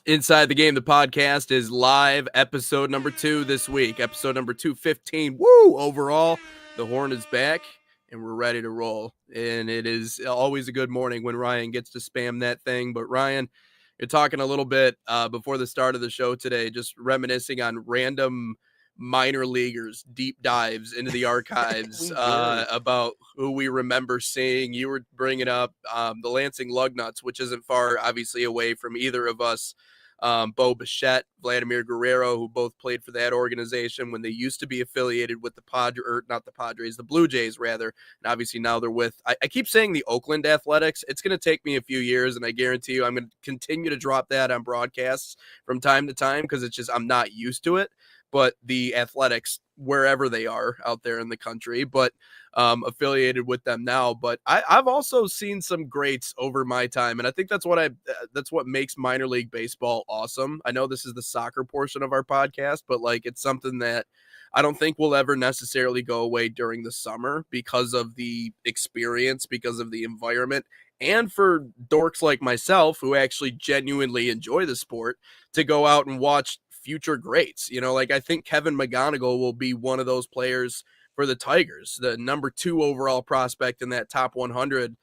Inside the Game, the podcast is live. Episode number 2 this week. Episode number 215. Woo! Overall, the Horn is back, and we're ready to roll. And it is always a good morning when Ryan gets to spam that thing. But Ryan, you're talking a little bit before the start of the show today, just reminiscing on random minor leaguers, deep dives into the archives about who we remember seeing. You were bringing up the Lansing Lugnuts, which isn't far, obviously, away from either of us. Bo Bichette, Vladimir Guerrero, who both played for that organization when they used to be affiliated with the Blue Jays, rather. And obviously now they're with, I keep saying the Oakland Athletics. It's going to take me a few years, and I guarantee you I'm going to continue to drop that on broadcasts from time to time because it's just, I'm not used to it. But the Athletics, wherever they are out there in the country, but affiliated with them now. But I've also seen some greats over my time, and I think that's what makes minor league baseball awesome. I know this is the soccer portion of our podcast, but like it's something that I don't think will ever necessarily go away during the summer because of the experience, because of the environment, and for dorks like myself who actually genuinely enjoy the sport to go out and watch future greats. You know, like I think Kevin McGonigal will be one of those players for the Tigers, the number 2 overall prospect in that top 100,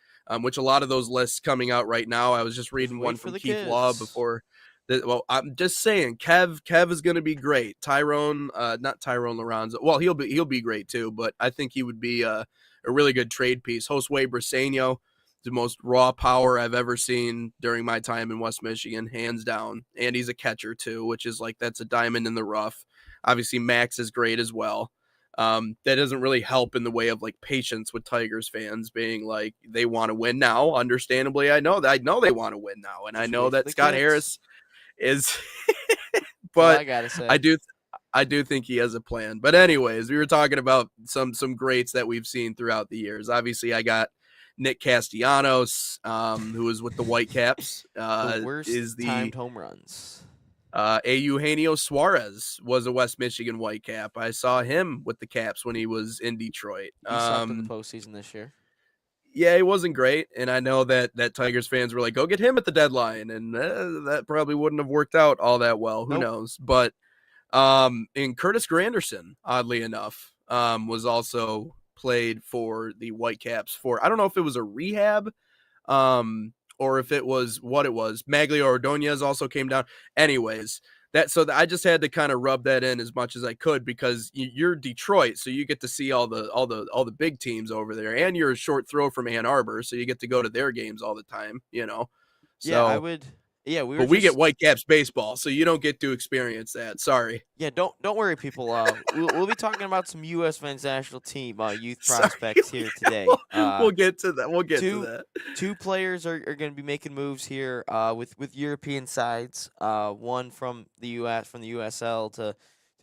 which a lot of those lists coming out right now. I was just reading one from Keith Law before. Well, I'm just saying, Kev is going to be great. Not Tyrone Lorenzo. Well, he'll be great too, but I think he would be a really good trade piece. Josue Briseño, the most raw power I've ever seen during my time in West Michigan, hands down. And he's a catcher too, which is like, that's a diamond in the rough. Obviously, Max is great as well. That doesn't really help in the way of like patience with Tigers fans being like, they want to win now. Understandably, I know they want to win now. And I know that Scott Harris is, but I do think he has a plan. But anyways, we were talking about some greats that we've seen throughout the years. Obviously, I got Nick Castellanos, who is with the Whitecaps. The worst timed home runs. Eugenio Suarez was a West Michigan Whitecap. I saw him with the Caps when he was in Detroit. He sucked in the postseason this year. Yeah, he wasn't great, and I know that Tigers fans were like, "Go get him at the deadline," and that probably wouldn't have worked out all that well. Who knows? But and Curtis Granderson, oddly enough, was also played for the Whitecaps for, I don't know if it was a rehab, or if it was what it was. Maglio Ordonez also came down. Anyways, I just had to kind of rub that in as much as I could because you're Detroit, so you get to see all the big teams over there, and you're a short throw from Ann Arbor, so you get to go to their games all the time, you know. So, yeah, I would. Yeah, we get Whitecaps baseball, so you don't get to experience that. Sorry. Yeah, don't worry, people. We'll be talking about some U.S. men's national team youth prospects here today. We'll get to that. We'll get to that. 2 players are going to be making moves here with European sides. One from the U.S. from the USL to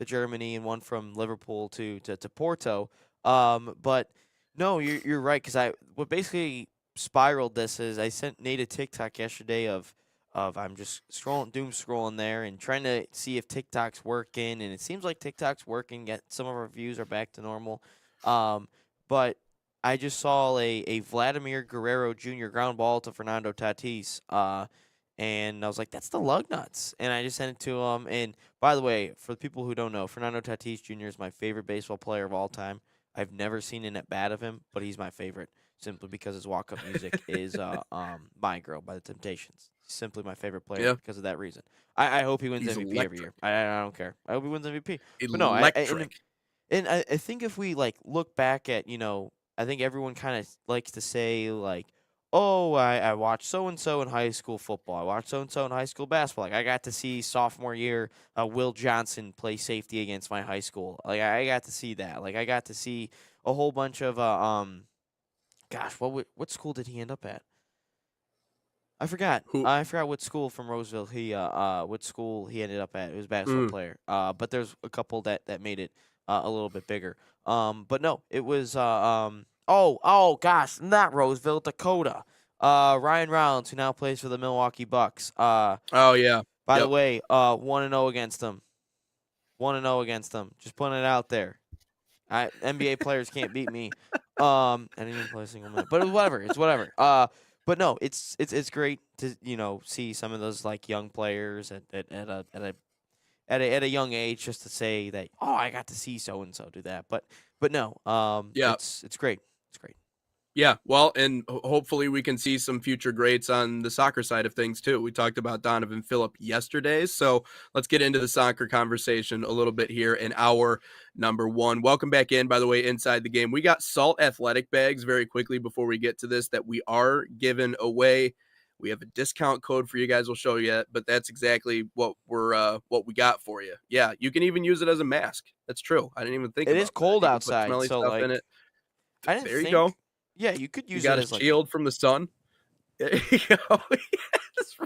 Germany, and one from Liverpool to Porto. But no, you're right, because what basically spiraled this is I sent Nate a TikTok yesterday of I'm just doom scrolling there and trying to see if TikTok's working, and it seems like TikTok's working. Some of our views are back to normal, but I just saw a Vladimir Guerrero Jr. ground ball to Fernando Tatis, and I was like, that's the Lugnuts, and I just sent it to him. And by the way, for the people who don't know, Fernando Tatis Jr. is my favorite baseball player of all time. I've never seen an at bat of him, but he's my favorite simply because his walk-up music is My Girl by the Temptations. Simply my favorite player because of that reason. I hope he wins MVP every year. I don't care. I hope he wins MVP. But no, I think if we like look back at, I think everyone kind of likes to say like, oh, I watched so-and-so in high school football. I watched so-and-so in high school basketball. Like I got to see sophomore year Will Johnson play safety against my high school. Like I got to see that. Like I got to see a whole bunch of gosh, what school did he end up at? I forgot. I forgot what school from Roseville what school he ended up at. It was a basketball player. But there's a couple that made it a little bit bigger. But no, it was oh gosh, not Roseville, Dakota. Ryan Rollins, who now plays for the Milwaukee Bucks. Oh yeah. By the way, 1-0 against them. 1-0 against them. Just putting it out there. NBA players can't beat me. I didn't even play a single minute, but it's whatever. But no, it's great to see some of those like young players at a young age, just to say that, oh, I got to see so and so do that. But no, Yeah. it's great. It's great. Yeah, well, and hopefully we can see some future greats on the soccer side of things too. We talked about Donovan Phillip yesterday, so let's get into the soccer conversation a little bit here in hour number one. Welcome back in, by the way, inside the game. We got Salt Athletic bags very quickly before we get to this that we are giving away. We have a discount code for you guys. We'll show you, but that's exactly what we got for you. Yeah, you can even use it as a mask. That's true. I didn't even think It about is that. cold You can put outside, smelly so stuff in it. like I didn't There you go. think. Yeah, you could You use it got a as like shield from the sun. There you go. Just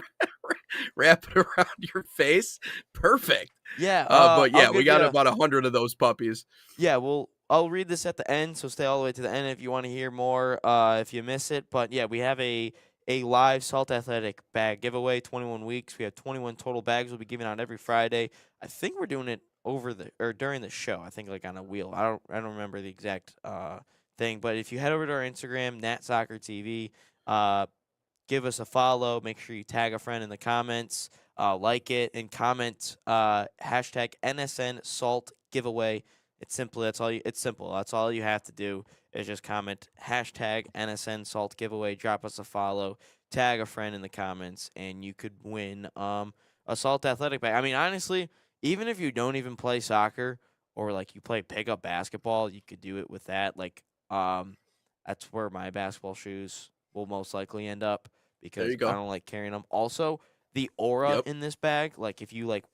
wrap it around your face. Perfect. yeah. But I'll yeah, we give got you. about 100 of those puppies. Yeah, well, I'll read this at the end, so stay all the way to the end if you want to hear more. If you miss it, but yeah, we have a live Salt Athletic bag giveaway, 21 weeks. We have 21 total bags. We'll be giving out every Friday. I think we're doing it during the show. I think like on a wheel. I don't remember the exact thing, but if you head over to our Instagram, Nat Soccer TV, uh, give us a follow. Make sure you tag a friend in the comments, like it, and comment hashtag NSN Salt Giveaway. It's simple. That's all. It's simple. That's all you have to do is just comment hashtag NSN Salt Giveaway. Drop us a follow. Tag a friend in the comments, and you could win a Salt Athletic bag. I mean, honestly, even if you don't even play soccer or like you play pickup basketball, you could do it with that. Like, that's where my basketball shoes will most likely end up There because you I go. don't like carrying them. Also, the aura Yep. in this bag, like if you like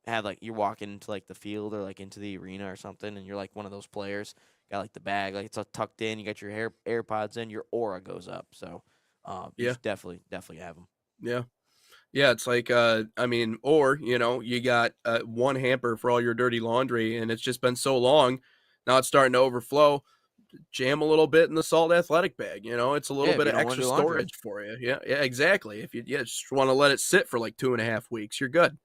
have like you're walking into like the field or like into the arena or something, and you're like one of those players, got like the bag, like it's all tucked in, you got your AirPods in, your aura goes up. So, you Yeah. should definitely have them. Yeah. Yeah, it's like I mean, or, you got one hamper for all your dirty laundry and it's just been so long. Now it's starting to overflow. Jam a little bit in the Salt Athletic bag, it's a Yeah, little if bit you of don't want extra to do laundry. storage for you. Yeah, yeah, exactly. If you just want to let it sit for like 2.5 weeks, you're good.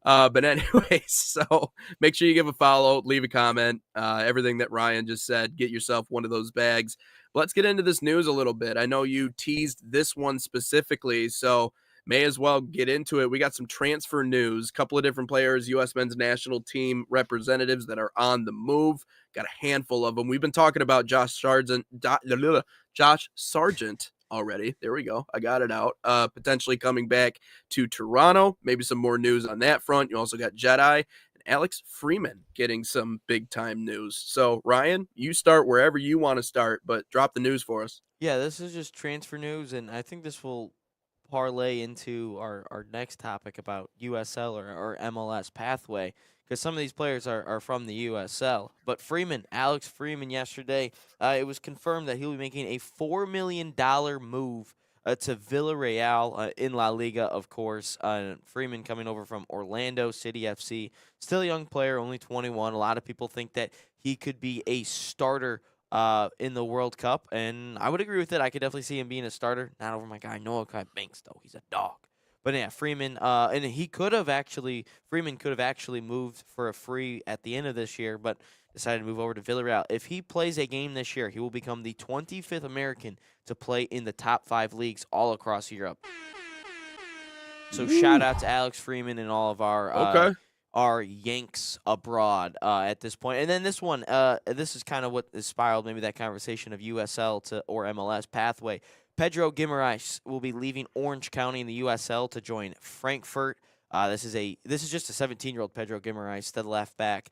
But anyway, so make sure you give a follow, leave a comment, everything that Ryan just said, get yourself one of those bags. Let's get into this news a little bit. I know you teased this one specifically, so may as well get into it. We got some transfer news, a couple of different players, U.S. men's national team representatives that are on the move. Got a handful of them. We've been talking about Josh Sargent already. There we go. I got it out. Potentially coming back to Toronto. Maybe some more news on that front. You also got Jedi and Alex Freeman getting some big time news. So, Ryan, you start wherever you want to start, but drop the news for us. Yeah, this is just transfer news, and I think this will parlay into our next topic about USL or MLS pathway because some of these players are from the USL. But Alex Freeman, yesterday, it was confirmed that he'll be making a $4 million move to Villarreal in La Liga, of course. Freeman coming over from Orlando City FC. Still a young player, only 21. A lot of people think that he could be a starter in the World Cup, and I would agree with it. I could definitely see him being a starter. Not over my guy Noah Kai Banks though; he's a dog. But yeah, Freeman, and Freeman could have actually moved for a free at the end of this year, but decided to move over to Villarreal. If he plays a game this year, he will become the 25th American to play in the top 5 leagues all across Europe. So shout Woo. out to Alex Freeman and all of Okay. our Yanks abroad at this point. And then this one, this is kind of what has spiraled maybe that conversation of USL to or MLS pathway. Pedro Guimaraes will be leaving Orange County in the USL to join Frankfurt. This is just a 17-year-old Pedro Guimaraes, the left back,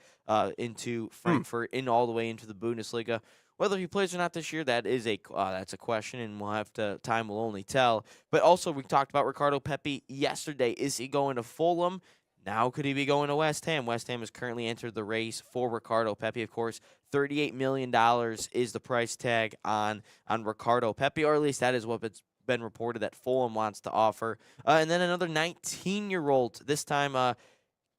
into Hmm. Frankfurt, in all the way into the Bundesliga. Whether he plays or not this year, that's a question, and time will only tell. But also, we talked about Ricardo Pepi yesterday. Is he going to Fulham? Now could he be going to West Ham? West Ham has currently entered the race for Ricardo Pepi. Of course, $38 million is the price tag on Ricardo Pepi, or at least that is what it's been reported that Fulham wants to offer. And then another 19-year-old, this time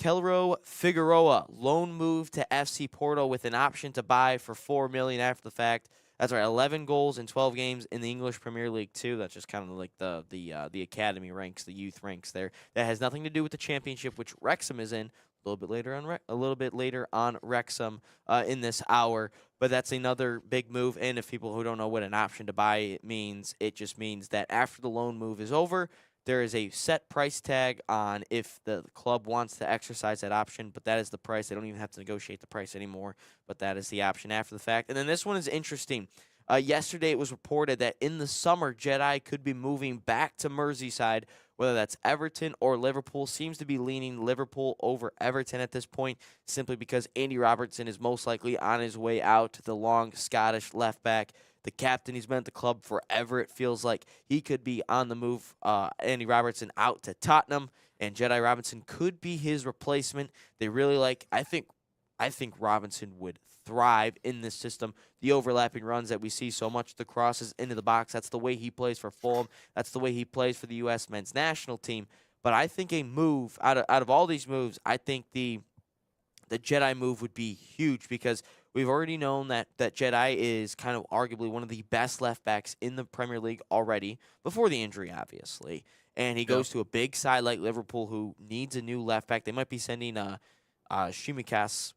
Kelro Figueroa, loan move to FC Porto with an option to buy for $4 million after the fact. That's right, 11 goals in 12 games in the English Premier League too. That's just kind of like the academy ranks, the youth ranks there. That has nothing to do with the championship, which Wrexham is in. a little bit later on Wrexham in this hour. But that's another big move. And if people who don't know what an option to buy means, it just means that after the loan move is over, there is a set price tag on if the club wants to exercise that option, but that is the price. They don't even have to negotiate the price anymore, but that is the option after the fact. And then this one is interesting. Yesterday, it was reported that in the summer, Jedi could be moving back to Merseyside, whether that's Everton or Liverpool. Seems to be leaning Liverpool over Everton at this point, simply because Andy Robertson is most likely on his way out, the long Scottish left back. The captain, he's been at the club forever. It feels like he could be on the move. Andy Robertson out to Tottenham, and Jedi Robinson could be his replacement. They really like. I think Robinson would thrive in this system. The overlapping runs that we see so much, the crosses into the box. That's the way he plays for Fulham. That's the way he plays for the U.S. men's national team. But I think a move out of all these moves, I think the Jedi move would be huge because we've already known that Jedi is kind of arguably one of the best left backs in the Premier League already, before the injury, obviously. And he goes to a big side like Liverpool who needs a new left back. They might be sending Shimikas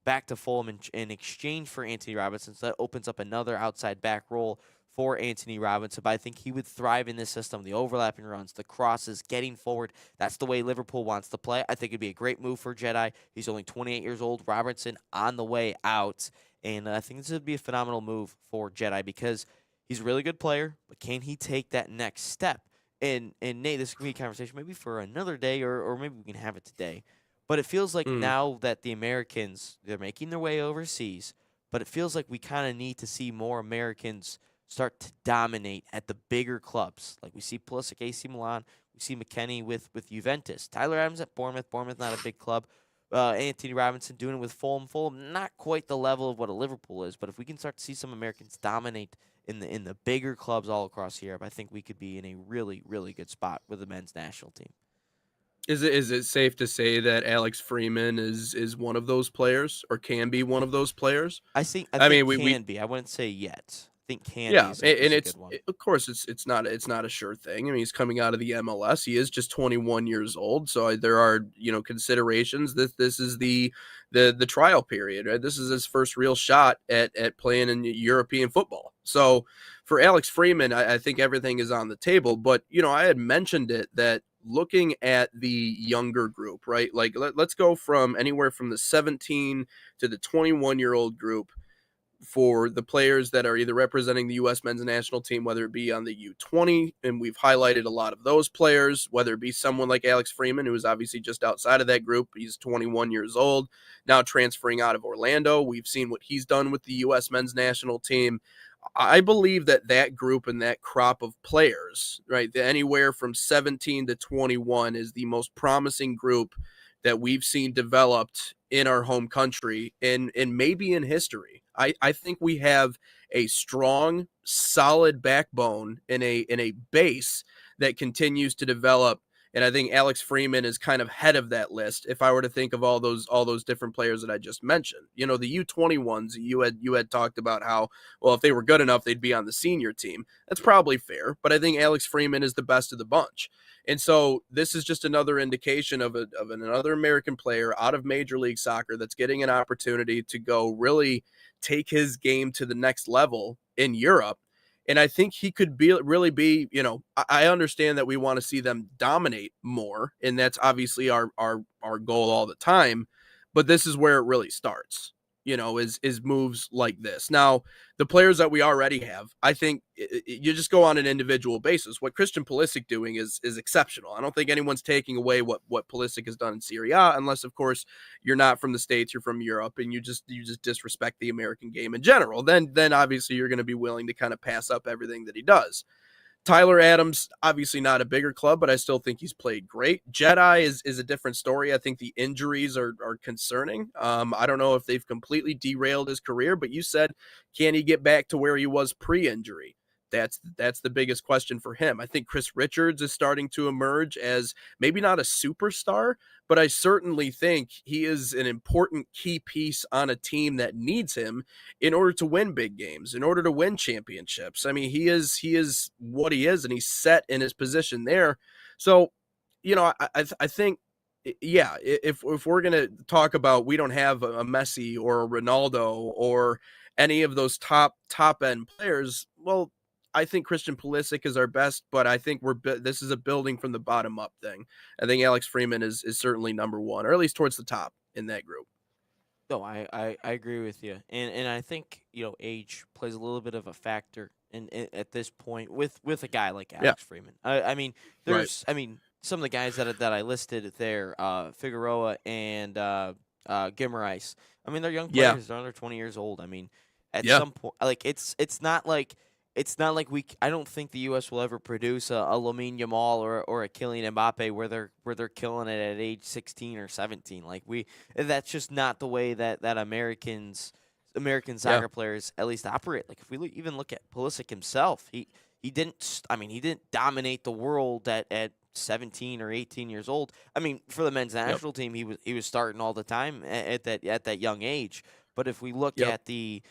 back to Fulham in exchange for Anthony Robinson. So that opens up another outside back role for Anthony Robinson. But I think he would thrive in this system. The overlapping runs, the crosses, getting forward. That's the way Liverpool wants to play. I think it'd be a great move for Jedi. He's only 28 years old. Robertson on the way out. And I think this would be a phenomenal move for Jedi because he's a really good player, but can he take that next step? And Nate, this could be a conversation maybe for another day, or maybe we can have it today. But it feels like now that the Americans, they're making their way overseas, but it feels like we kind of need to see more Americans start to dominate at the bigger clubs. Like we see Pulisic, AC Milan, we see McKennie with Juventus. Tyler Adams at Bournemouth. Bournemouth, not a big club. Anthony Robinson doing it with Fulham. Fulham, not quite the level of what a Liverpool is, but if we can start to see some Americans dominate in the bigger clubs all across Europe, I think we could be in a really, really good spot with the men's national team. Is it safe to say that Alex Freeman is one of those players, or can be one of those players? I think mean, can be. I wouldn't say yet. I think can yeah, be and a it's good one. of course it's not a sure thing. I mean, he's coming out of the MLS. He is just 21 years old, so there are considerations. This is the trial period. Right? This is his first real shot at playing in European football. So for Alex Freeman, I think everything is on the table. But I had mentioned it that looking at the younger group, right? Like let's go from anywhere from the 17 to the 21-year-old group for the players that are either representing the U.S. men's national team, whether it be on the U20, and we've highlighted a lot of those players, whether it be someone like Alex Freeman, who is obviously just outside of that group. He's 21 years old, now transferring out of Orlando. We've seen what he's done with the U.S. men's national team. I believe that group and that crop of players, right, anywhere from 17 to 21 is the most promising group that we've seen developed in our home country and maybe in history. I think we have a strong, solid backbone in a base that continues to develop. And I think Alex Freeman is kind of head of that list. If I were to think of all those different players that I just mentioned, the U21s, you had talked about how, well, if they were good enough, they'd be on the senior team. That's probably fair, but I think Alex Freeman is the best of the bunch. And so this is just another indication of another American player out of Major League Soccer that's getting an opportunity to go really take his game to the next level in Europe. And I think he could really be, I understand that we want to see them dominate more, and that's obviously our goal all the time. But this is where it really starts, is moves like this. Now, the players that we already have, I think you just go on an individual basis. What Christian Pulisic doing is exceptional. I don't think anyone's taking away what Pulisic has done in Serie A, unless, of course, you're not from the States, you're from Europe, and you just disrespect the American game in general. Then obviously you're going to be willing to kind of pass up everything that he does. Tyler Adams, obviously not a bigger club, but I still think he's played great. Jedi is a different story. I think the injuries are concerning. I don't know if they've completely derailed his career, but you said, can he get back to where he was pre-injury? That's the biggest question for him. I think Chris Richards is starting to emerge as maybe not a superstar, but I certainly think he is an important key piece on a team that needs him in order to win big games, in order to win championships. I mean, he is what he is, and he's set in his position there. So, I think if we're gonna talk about, we don't have a Messi or a Ronaldo or any of those top end players. Well, I think Christian Pulisic is our best, but I think this is a building from the bottom up thing. I think Alex Freeman is certainly number one, or at least towards the top in that group. No, I agree with you, and I think age plays a little bit of a factor in at this point with a guy like Yeah, Alex Freeman. I mean, right. some of the guys that I listed there, Figueroa and Guimaraes. I mean, they're young Yeah, players. They're under 20 years old. I mean, at yeah, some point, like it's not like I don't think the U.S. will ever produce a Lamine Yamal or a Kylian Mbappe where they're killing it at age 16 or 17. That's just not the way that American yeah, soccer players at least operate. Like if we even look at Pulisic himself, he didn't. He didn't dominate the world at 17 or 18 years old. I mean, for the men's yep, national team, he was starting all the time at that young age. But if we look yep, at the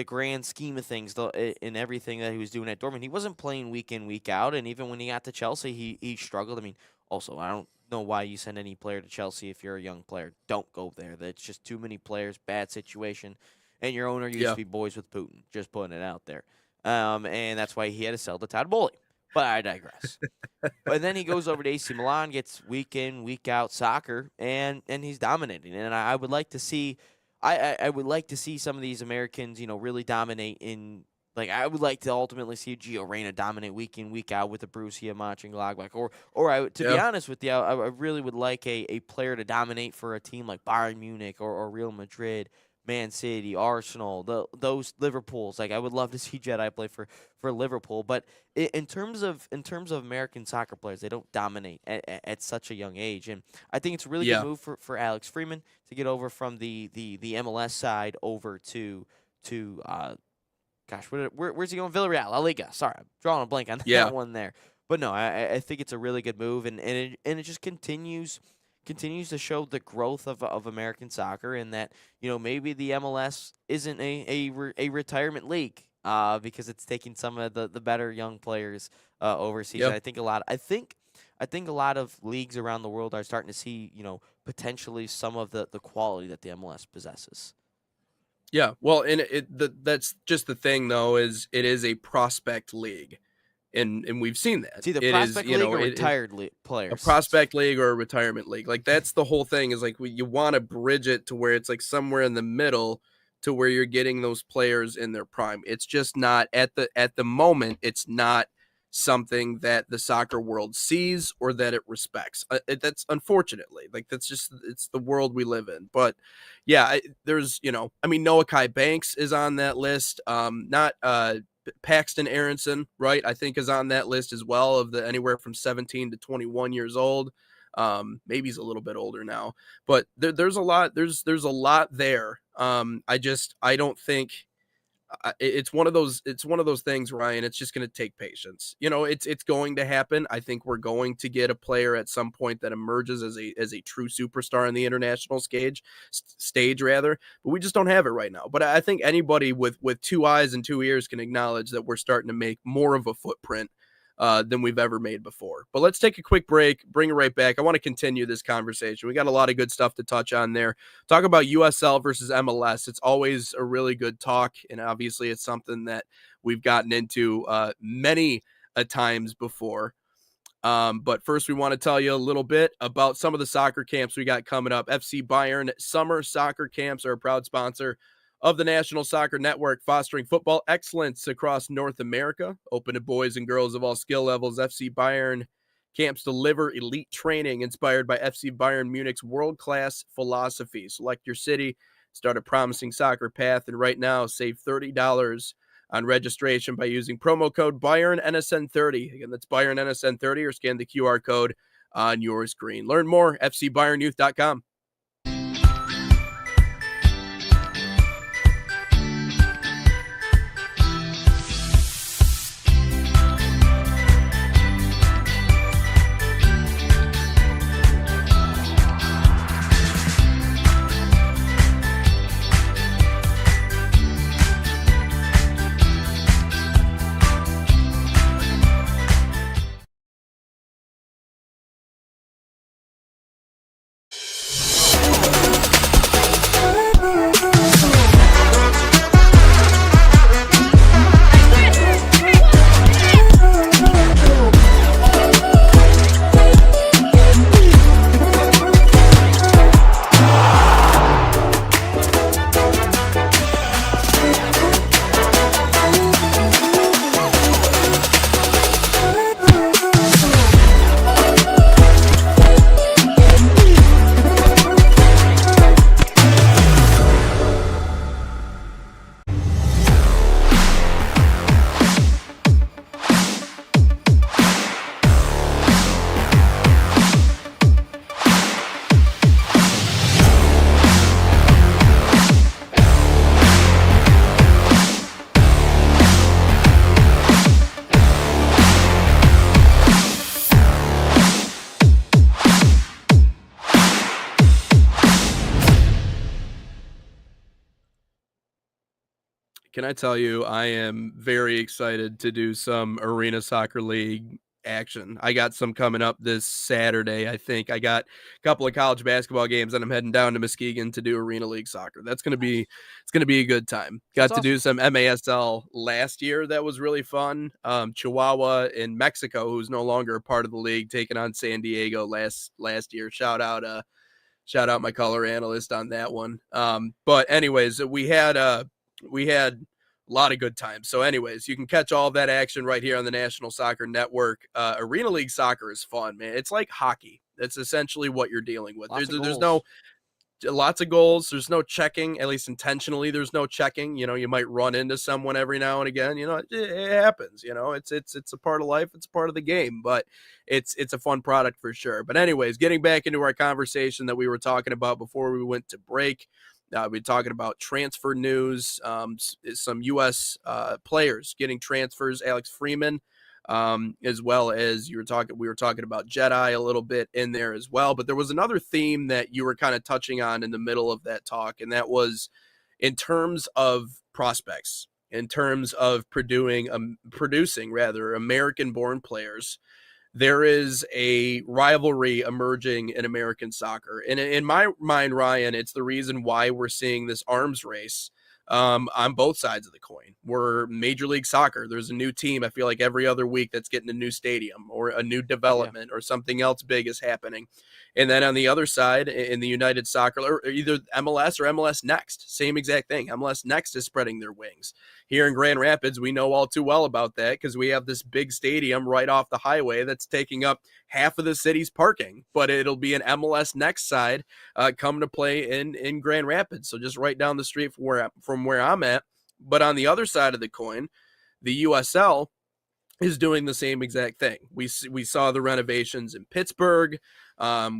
grand scheme of things, in everything that he was doing at Dortmund, he wasn't playing week in week out, and even when he got to Chelsea, he struggled. I mean, also I don't know why you send any player to Chelsea if you're a young player. Don't go there. That's just too many players, bad situation, and your owner used yeah, to be boys with Putin. Just putting it out there, and that's why he had to sell to Todd Bowley. But I digress. But then he goes over to AC Milan, gets week in, week out soccer, and he's dominating. And I would like to see, I would like to see some of these Americans, really dominate in. Like I would like to ultimately see Gio Reyna dominate week in, week out with the Borussia Mönchengladbach, to be yeah, honest with you, I really would like a player to dominate for a team like Bayern Munich or Real Madrid, Man City, Arsenal, those Liverpools. Like I would love to see Jedi play for Liverpool, but in terms of American soccer players, they don't dominate at such a young age, and I think it's a really good yeah. move for Alex Freeman to get over from the MLS side over to gosh, where's he going? Villarreal, La Liga. Sorry, I'm drawing a blank on Yeah. that one there, but no, I think it's a really good move, and it just continues to show the growth of American soccer, and that maybe the MLS isn't a retirement league because it's taking some of the better young players overseas. And Yep. I think a lot of leagues around the world are starting to see potentially some of the quality that the MLS possesses. Yeah. Well, and that's just the thing though, is it is a prospect league. And we've seen that. It's either It is, prospect league or it retired a players. prospect league or a retirement league. Like that's the whole thing, is like you want to bridge it to where it's like somewhere in the middle, to where you're getting those players in their prime. It's just not at the moment, it's not something that the soccer world sees or that it respects. That's unfortunately, like that's just, it's the world we live in. But yeah, there's, I mean, Noah Kai Banks is on that list. Not Paxton Aronson, right? I think is on that list as well, of the anywhere from 17 to 21 years old. Maybe he's a little bit older now, but there's a lot. There's a lot there. I don't think it's one of those things, Ryan. It's just going to take patience. It's going to happen. I think we're going to get a player at some point that emerges as a true superstar in the international stage rather, but we just don't have it right now. But I think anybody with two eyes and two ears can acknowledge that we're starting to make more of a footprint than we've ever made before. But let's take a quick break, bring it right back. I want to continue this conversation. We got a lot of good stuff to touch on there. Talk about USL versus MLS. It's always a really good talk, and obviously it's something that we've gotten into many a times before. But first, we want to tell you a little bit about some of the soccer camps we got coming up. FC Bayern Summer Soccer Camps are a proud sponsor of the National Soccer Network, fostering football excellence across North America. Open to boys and girls of all skill levels, FC Bayern camps deliver elite training inspired by FC Bayern Munich's world-class philosophy. Select your city, start a promising soccer path, and right now save $30 on registration by using promo code BayernNSN30. Again, that's BayernNSN30, or scan the QR code on your screen. Learn more, fcbayernyouth.com. Can I tell you, I am very excited to do some Arena Soccer League action. I got some coming up this Saturday, I think. I got a couple of college basketball games, and I'm heading down to Muskegon to do Arena League soccer. Nice. It's gonna be a good time. That's Got to do awesome. some MASL last year. That was really fun. Chihuahua in Mexico, who's no longer a part of the league, taking on San Diego last year. Shout out my color analyst on that one. But anyways, we had a lot of good times. So anyways, you can catch all of that action right here on the National Soccer Network. Arena League soccer is fun, man. It's like hockey. That's essentially what you're dealing with. Lots of There's no goals. lots of goals. There's no checking, at least intentionally. There's no checking. You know, you might run into someone every now and again. You know, it happens. You know, it's a part of life. It's a part of the game. But it's a fun product for sure. But anyways, getting back into our conversation that we were talking about before we went to break. We're talking about transfer news. Some U.S. Players getting transfers. Alex Freeman, as well as we were talking about Jedi a little bit in there as well. But there was another theme that you were kind of touching on in the middle of that talk, and that was in terms of prospects, in terms of producing rather American-born players. There is a rivalry emerging in American soccer. And in my mind, Ryan, it's the reason why we're seeing this arms race on both sides of the coin. We're Major League Soccer. There's a new team, I feel like, every other week that's getting a new stadium or a new Yeah. development or something else big is happening. And then on the other side, in the United Soccer, or either MLS or MLS Next, same exact thing. MLS Next is spreading their wings. Here in Grand Rapids, we know all too well about that because we have this big stadium right off the highway that's taking up half of the city's parking, but it'll be an MLS Next side come to play in Grand Rapids. So just right down the street from where I'm at. But on the other side of the coin, the USL is doing the same exact thing. We saw the renovations in Pittsburgh.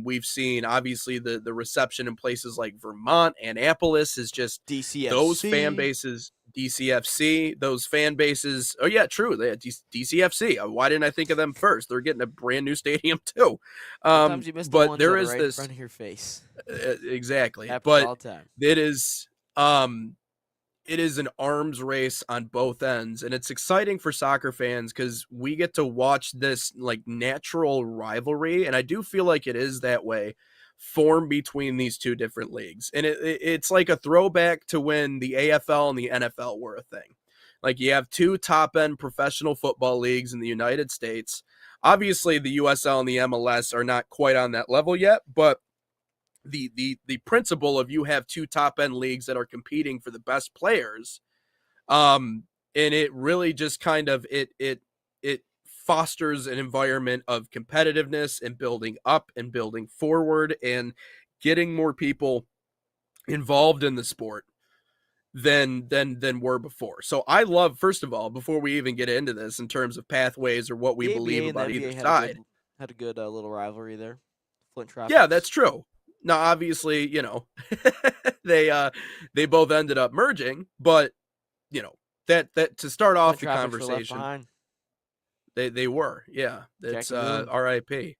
We've seen obviously the reception in places like Vermont, Annapolis is just those fan DCFC. bases. DCFC, those fan bases. Oh yeah, true. They had DCFC. Why didn't I think of them first? They're getting a brand new stadium too. Sometimes you miss the But ones there that are is right in this front of your face. exactly. Happens But all the time. it is um it is an arms race on both ends, and it's exciting for soccer fans because we get to watch this like natural rivalry, and I do feel like it is that way, form between these two different leagues. And it's like a throwback to when the AFL and the NFL were a thing. Like you have two top end professional football leagues in the United States. Obviously the USL and the MLS are not quite on that level yet, but the principle of you have two top end leagues that are competing for the best players, and it really just kind of it fosters an environment of competitiveness and building up and building forward and getting more people involved in the sport than were before. So I love, first of all, before we even get into this in terms of pathways or what we The believe ABA and the about either NBA side. had a good little rivalry there. Flint Yeah, that's Tropics. true. Now, obviously, they both ended up merging, but you know, that to start Flint off the Tropics were left conversation, behind. they were. Yeah. That's Jackie Moon. RIP.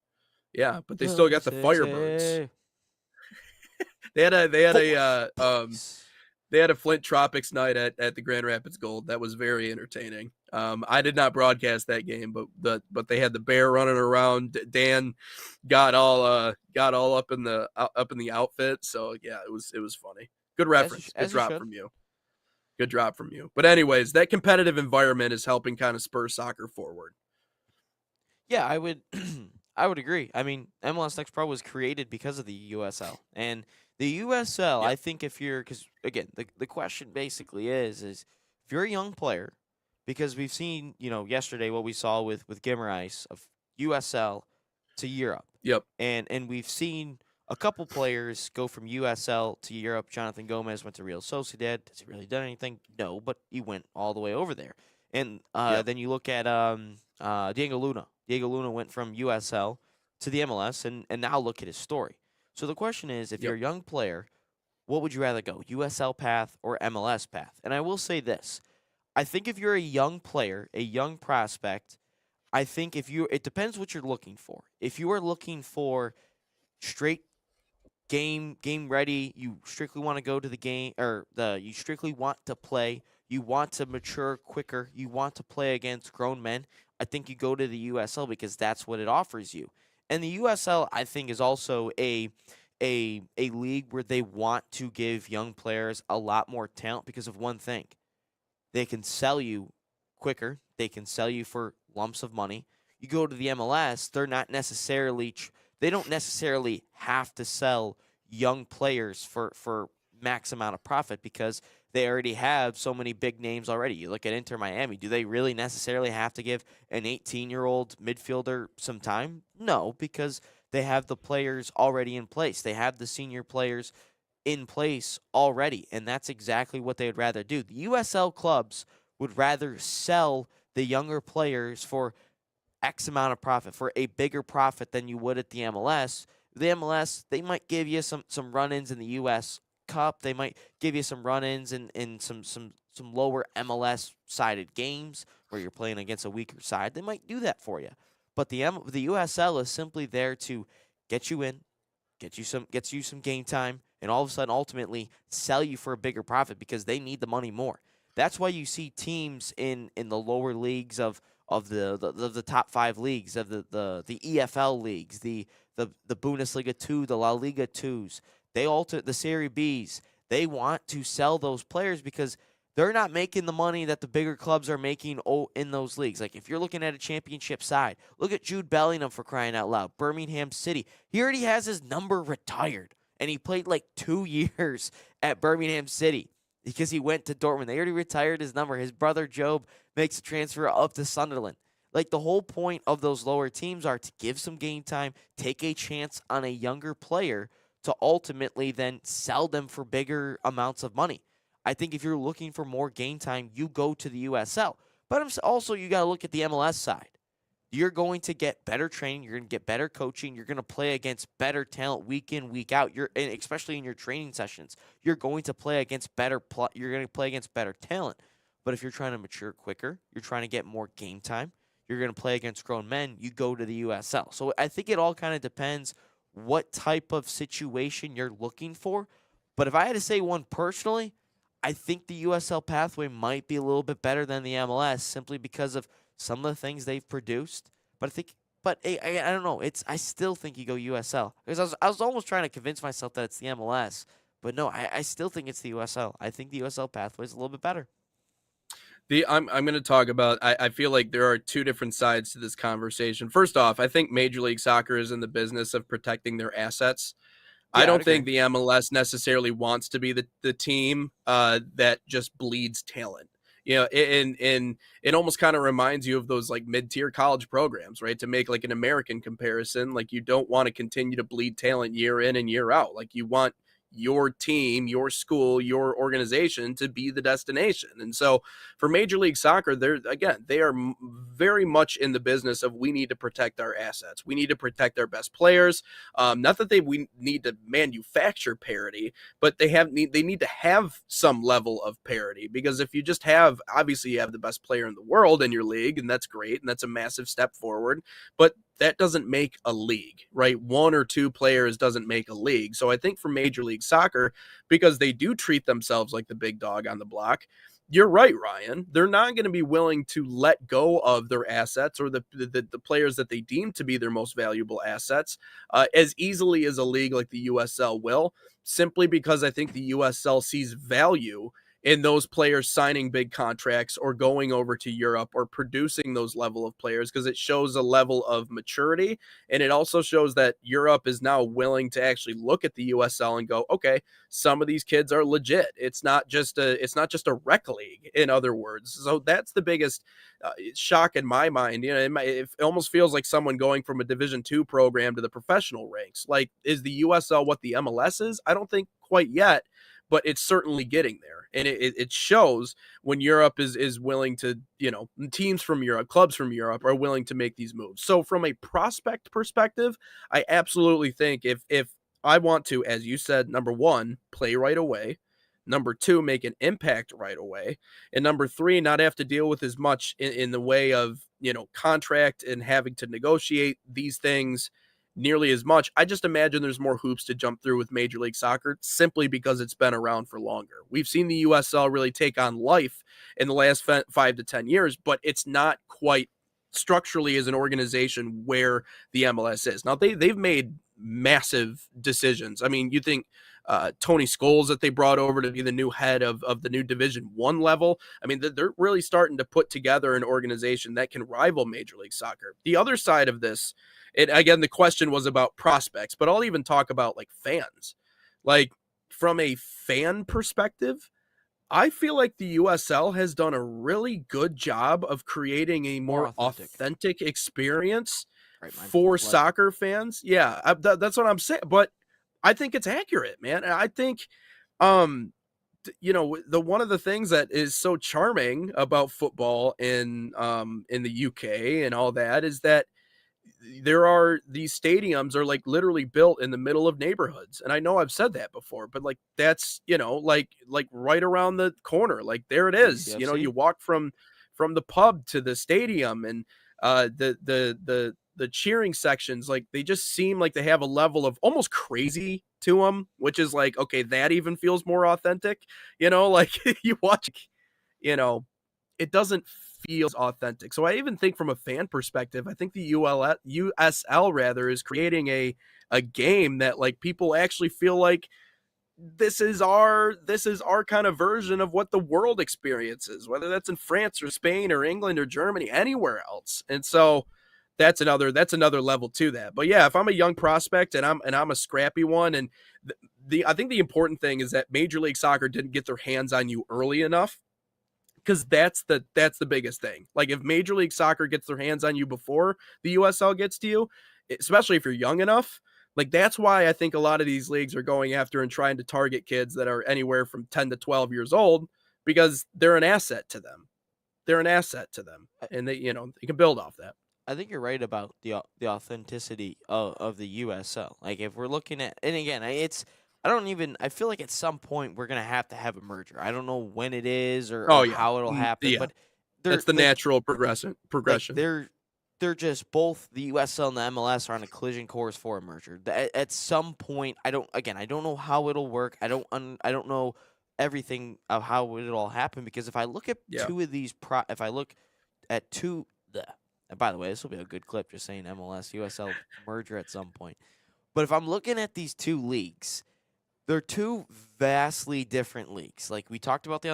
Yeah, but they still Oklahoma got the Firebirds. City. They had a they had a Four peace. they had a Flint Tropics night at the Grand Rapids Gold. That was very entertaining. I did not broadcast that game, but they had the bear running around. Dan got all up in the outfit. So yeah, it was funny. Good reference. Good As you drop should. from you. Good drop from you. But anyways, that competitive environment is helping kind of spur soccer forward. Yeah, I would I would agree. I mean, MLS Next Pro was created because of the USL. And the USL, Yep. I think if you're cuz again, the question basically is if you're a young player, because we've seen, yesterday what we saw with Gimmerice of USL to Europe. Yep. And we've seen a couple players go from USL to Europe. Jonathan Gomez went to Real Sociedad. Has he really done anything? No, but he went all the way over there. And Yep. then you look at Diego Luna. Diego Luna went from USL to the MLS, and now look at his story. So the question is, if you're Yep. a young player, what would you rather go, USL path or MLS path? And I will say this. I think if you're a young player, a young prospect, I think it depends what you're looking for. If you are looking for straight game ready, you strictly want to go to the game, or you strictly want to play you want to mature quicker, you want to play against grown men, I think you go to the USL because that's what it offers you. And the USL, I think, is also a league where they want to give young players a lot more talent because of one thing. They can sell you quicker. They can sell you for lumps of money. You go to the MLS, they're not necessarily they don't necessarily have to sell young players for max amount of profit because they already have so many big names already. You look at Inter Miami, do they really necessarily have to give an 18-year-old midfielder some time? No, because they have the players already in place. They have the senior players in place already, and that's exactly what they would rather do. The USL clubs would rather sell the younger players for X amount of profit, for a bigger profit than you would at the MLS. The MLS, they might give you some run-ins in the US Cup. They might give you some run-ins in some lower MLS sided games where you're playing against a weaker side. They might do that for you. But the USL is simply there to get you in, gets you some game time, and all of a sudden ultimately sell you for a bigger profit because they need the money more. That's why you see teams in the lower leagues of the top 5 leagues of the EFL leagues, the Bundesliga 2, the La Liga 2s, the Serie Bs. They want to sell those players because they're not making the money that the bigger clubs are making in those leagues. Like if you're looking at a championship side, look at Jude Bellingham, for crying out loud. Birmingham City. He already has his number retired, and he played like 2 years at Birmingham City because he went to Dortmund. They already retired his number. His brother Job makes a transfer up to Sunderland. Like the whole point of those lower teams are to give some game time, take a chance on a younger player to ultimately then sell them for bigger amounts of money. I think if you're looking for more game time, you go to the USL. But also you got to look at the MLS side. You're going to get better training. You're going to get better coaching. You're going to play against better talent week in, week out. And especially in your training sessions, you're going to play against you're going to play against better talent. But if you're trying to mature quicker, you're trying to get more game time, you're going to play against grown men, you go to the USL. So I think it all kind of depends what type of situation you're looking for. But if I had to say one personally, I think the USL pathway might be a little bit better than the MLS simply because of some of the things they've produced. But I don't know. I still think you go USL because I was almost trying to convince myself that it's the MLS, but no, I still think it's the USL. I think the USL pathway is a little bit better. I'm going to talk about. I feel like there are 2 different sides to this conversation. First off, I think Major League Soccer is in the business of protecting their assets. Yeah, I I'd don't agree. think the MLS necessarily wants to be the team that just bleeds talent. You know, and it almost kind of reminds you of those like mid-tier college programs, right? To make like an American comparison, like you don't want to continue to bleed talent year in and year out. Like you want your team, your school, your organization to be the destination. And so for Major League Soccer, they are very much in the business of we need to protect our assets. We need to protect our best players. Not that we need to manufacture parity, but they need to have some level of parity, because if you just have, obviously you have the best player in the world in your league, and that's great, and that's a massive step forward, but that doesn't make a league, right? 1 or 2 players doesn't make a league. So I think for Major League Soccer, because they do treat themselves like the big dog on the block, you're right, Ryan. They're not going to be willing to let go of their assets or the players that they deem to be their most valuable assets as easily as a league like the USL will, simply because I think the USL sees value in those players signing big contracts or going over to Europe or producing those level of players, because it shows a level of maturity, and it also shows that Europe is now willing to actually look at the USL and go, okay, some of these kids are legit. It's not just a rec league, in other words. So that's the biggest shock in my mind. You know, it almost feels like someone going from a Division II program to the professional ranks. Like, is the USL what the MLS is? I don't think quite yet, but it's certainly getting there. And it shows when Europe is willing to, you know, teams from Europe, clubs from Europe are willing to make these moves. So from a prospect perspective, I absolutely think if I want to, as you said, number 1, play right away, number 2, make an impact right away, and number 3, not have to deal with as much in the way of, you know, contract and having to negotiate these things nearly as much. I just imagine there's more hoops to jump through with Major League Soccer simply because it's been around for longer. We've seen the USL really take on life in the last 5 to 10 years, but it's not quite structurally as an organization where the MLS is. Now they've made massive decisions. I mean, you think Tony Scholes that they brought over to be the new head of the new Division One level. I mean, they're really starting to put together an organization that can rival Major League Soccer. The other side of this, it again, the question was about prospects, but I'll even talk about like fans. Like from a fan perspective, I feel like the USL has done a really good job of creating a more authentic experience for soccer fans. Yeah, that's what I'm saying. But I think it's accurate, man. And I think, the one of the things that is so charming about football in the UK and all that is that there are these stadiums are like literally built in the middle of neighborhoods. And I know I've said that before, but like that's, like right around the corner. Like there it is. CFC? You walk from the pub to the stadium, and the cheering sections, like they just seem like they have a level of almost crazy to them, which is like, okay, that even feels more authentic, like you watch, it doesn't feel authentic. So I even think from a fan perspective, I think the USL rather is creating a game that like people actually feel like this is our kind of version of what the world experiences, whether that's in France or Spain or England or Germany, anywhere else. And so that's another level to that. But yeah, if I'm a young prospect and I'm a scrappy one, and I think the important thing is that Major League Soccer didn't get their hands on you early enough, because that's the biggest thing. Like if Major League Soccer gets their hands on you before the USL gets to you, especially if you're young enough, like that's why I think a lot of these leagues are going after and trying to target kids that are anywhere from 10 to 12 years old, because they're an asset to them. And they can build off that. I think you're right about the authenticity of the USL. Like if we're looking at, and again, I feel like at some point we're gonna have to have a merger. I don't know when it is or how it'll happen, yeah. but That's the natural progression. Like they're just both the USL and the MLS are on a collision course for a merger. At some point, I don't know how it'll work. I don't know everything of how it'll all happen, because if I look at two of these if I look at two and by the way, this will be a good clip just saying MLS USL merger at some point. But if I'm looking at these two leagues, they're two vastly different leagues. Like we talked about the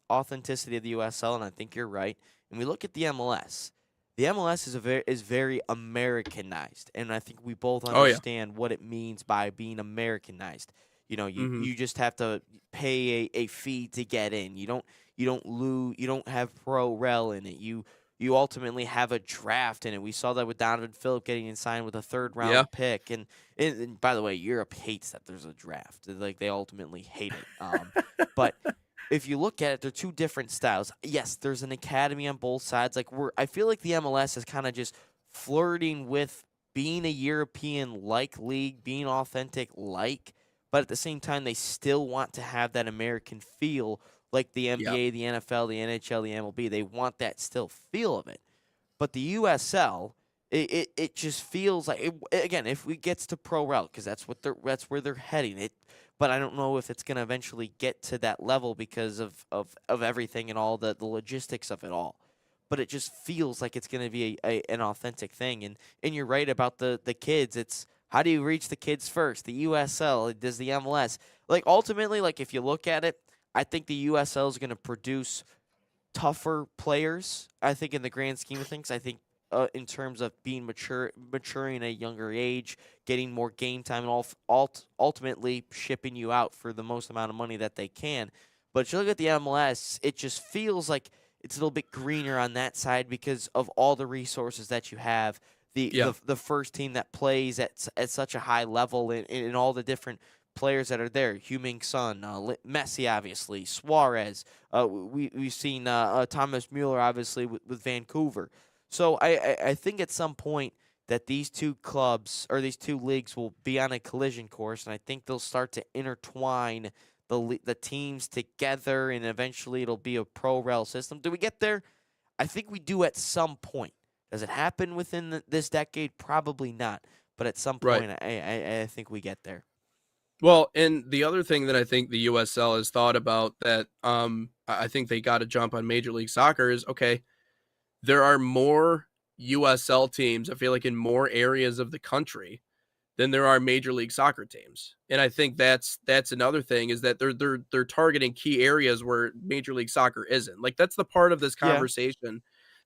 authenticity of the USL, and I think you're right. And we look at the MLS. The MLS is very Americanized, and I think we both understand what it means by being Americanized. You just have to pay a fee to get in. You don't have pro rel in it. You ultimately have a draft in it. We saw that with Donovan Phillip getting signed with a third-round pick. And by the way, Europe hates that there's a draft. Like, they ultimately hate it. But if you look at it, they're two different styles. Yes, there's an academy on both sides. Like I feel like the MLS is kind of just flirting with being a European-like league, being authentic-like. But at the same time, they still want to have that American feel, like the NBA, the NFL, the NHL, the MLB. They want that still feel of it. But the USL, it just feels like again, if we gets to pro rel, because that's where they're heading. But I don't know if it's going to eventually get to that level because of everything and all the logistics of it all. But it just feels like it's going to be an authentic thing. And you're right about the kids. It's how do you reach the kids first? The USL, does the MLS? Like ultimately, like if you look at it, I think the USL is going to produce tougher players. I think in the grand scheme of things, I think in terms of being maturing at a younger age, getting more game time, and ultimately shipping you out for the most amount of money that they can. But if you look at the MLS, it just feels like it's a little bit greener on that side because of all the resources that you have. The first team that plays at such a high level in all the different players that are there, Heung-min Son, Messi, obviously, Suarez. We've seen Thomas Mueller, obviously, with Vancouver. So I think at some point that these two clubs or these two leagues will be on a collision course, and I think they'll start to intertwine the teams together, and eventually it'll be a pro-rel system. Do we get there? I think we do at some point. Does it happen within this decade? Probably not. but at some Right. point, I think we get there. Well, and the other thing that I think the USL has thought about that I think they got to jump on Major League Soccer is, okay, there are more USL teams, I feel like, in more areas of the country than there are Major League Soccer teams. And I think that's another thing, is that they're targeting key areas where Major League Soccer isn't. Like, that's the part of this Yeah. conversation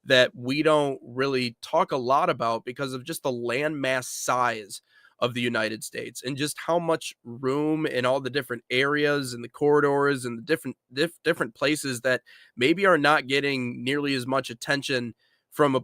that we don't really talk a lot about because of just the landmass size of the United States and just how much room in all the different areas and the corridors and the different places that maybe are not getting nearly as much attention from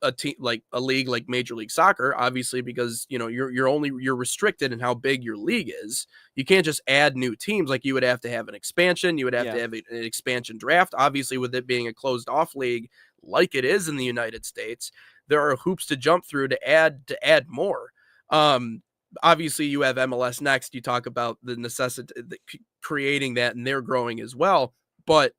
a team like a league like Major League Soccer, obviously, because you're restricted in how big your league is. You can't just add new teams. Like, you would have to have an expansion, you would have to have an expansion draft. Obviously, with it being a closed off league like it is in the United States, there are hoops to jump through to add more. Obviously, you have MLS Next. You talk about the necessity creating that, and they're growing as well. But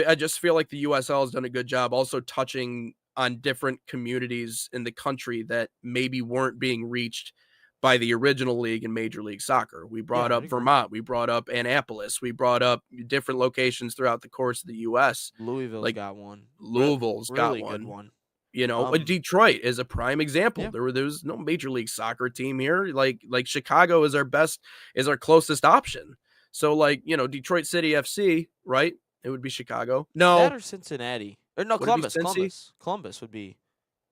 I just feel like the USL has done a good job also touching on different communities in the country that maybe weren't being reached by the original league in Major League Soccer. We brought up Vermont, we brought up Annapolis, we brought up different locations throughout the course of the US. Louisville's got one. Louisville's really got good one. one. Detroit is a prime example. Yeah. There's no Major League Soccer team here. Like Chicago is our closest option. So, like, Detroit City FC, right? It would be Chicago. No. That or Cincinnati. Or no, Columbus. Columbus would be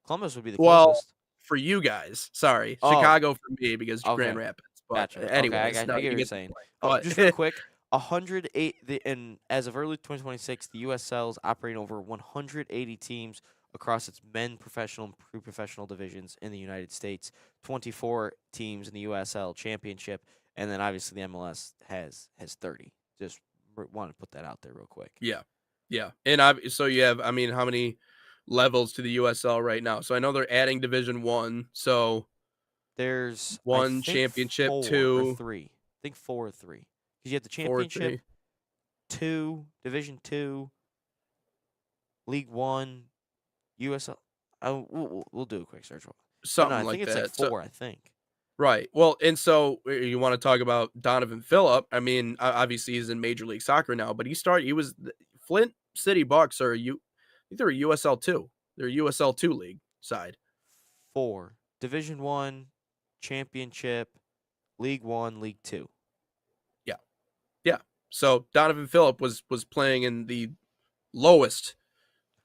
the closest. For you guys. Sorry. Chicago for me because Grand Rapids. But gotcha. anyways, I get what you're saying. Just real quick, 108 and as of early 2026, the USL is operating over 180 teams across its men professional and pre-professional divisions in the United States, 24 teams in the USL Championship, and then obviously the MLS has 30. Just want to put that out there real quick. Yeah. And so you have, how many levels to the USL right now? So I know they're adding Division 1. So there's 1 championship, 4 2 or 3. I think 4 or 3. Because you have the championship, 2, Division 2, League 1, USL. We'll do a quick search. Something I think like it's that. like 4, I think. Right. Well, and so you want to talk about Donovan Phillip. Obviously he's in Major League Soccer now, but he was Flint City Bucks I think they're a USL 2. They're a USL 2 league side. 4. Division 1, Championship, League 1, League 2. Yeah. So Donovan Phillip was playing in the lowest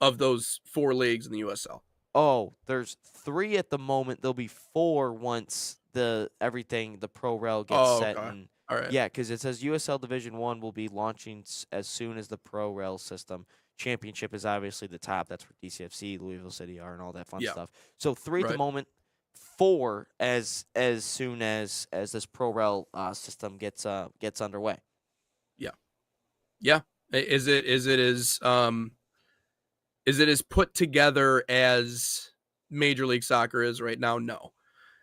of those 4 leagues in the USL. Oh, there's 3 at the moment. There'll be 4 once the pro rel gets set. Okay. And all right. Yeah, because it says USL Division 1 will be launching as soon as the pro rel system. Championship is obviously the top. That's where DCFC, Louisville City are, and all that fun stuff. So 3 at the moment, 4 as soon as this pro rel system gets underway. Yeah. Is it as put together as Major League Soccer is right now? No.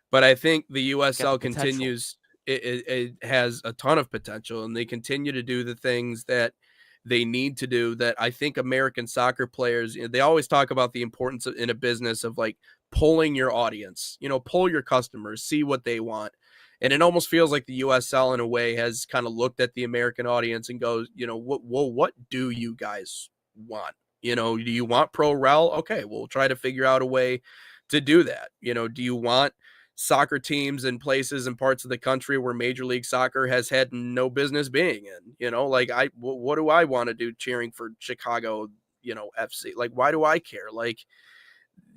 But I think the USL continues. It has a ton of potential, and they continue to do the things that they need to do that I think American soccer players, they always talk about the importance in a business of like pulling your audience, pull your customers, see what they want. And it almost feels like the USL in a way has kind of looked at the American audience and goes, what do you guys want? Do you want pro rel? Okay, we'll try to figure out a way to do that. Do you want soccer teams in places and parts of the country where Major League Soccer has had no business being in? What do I want to do cheering for Chicago, FC? Like, why do I care? Like,